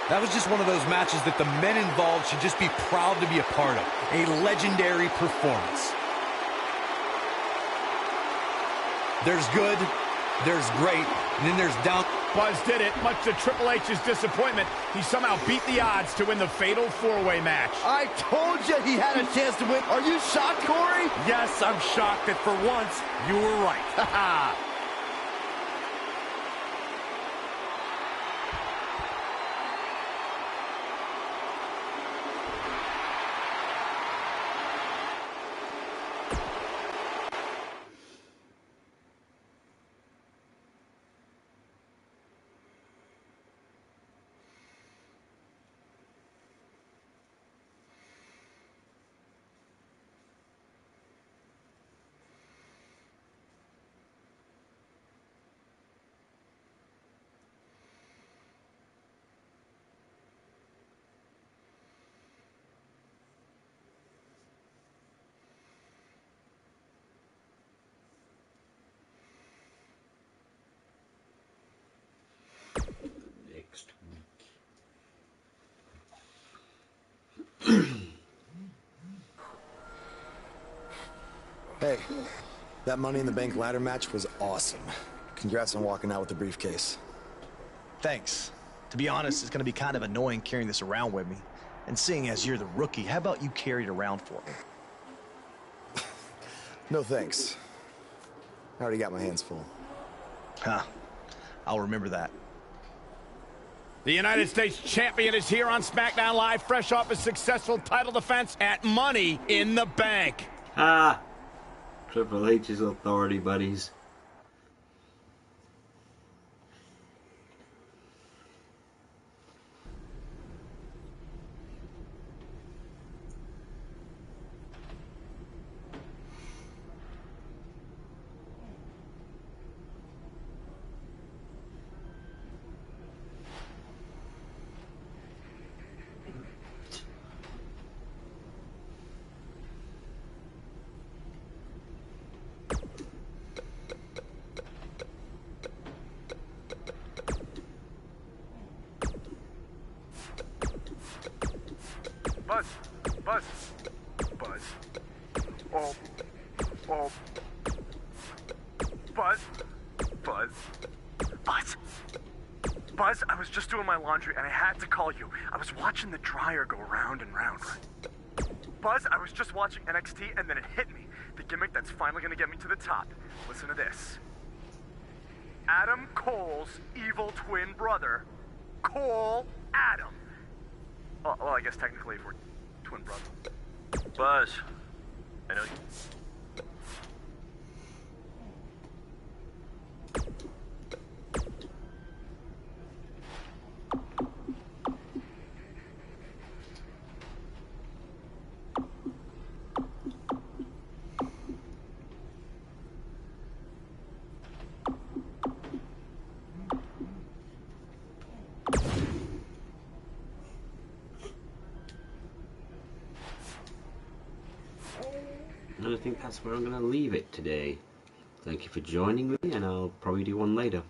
That was just one of those matches that the men involved should just be proud to be a part of. A legendary performance. There's good, there's great, and then there's down. Buzz did it, much to Triple H's disappointment. He somehow beat the odds to win the fatal four-way match. I told you he had a chance to win. Are you shocked, Corey? Yes, I'm shocked that for once you were right. Ha Hey, that Money in the Bank ladder match was awesome. Congrats on walking out with the briefcase. Thanks. To be honest, it's going to be kind of annoying carrying this around with me. And seeing as you're the rookie, how about you carry it around for me? No thanks. I already got my hands full. Huh. I'll remember that. The United States champion is here on SmackDown Live, fresh off a successful title defense at Money in the Bank. Ah, Triple H's authority buddies. Buzz, I was just doing my laundry and I had to call you. I was watching the dryer go round and round, right? Buzz, I was just watching NXT and then it hit me. The gimmick that's finally gonna get me to the top. Listen to this. Adam Cole's evil twin brother, Cole Adam. Well, I guess technically if we're twin brothers. Buzz, I know you... And I think that's where I'm going to leave it today. Thank you for joining me, and I'll probably do one later.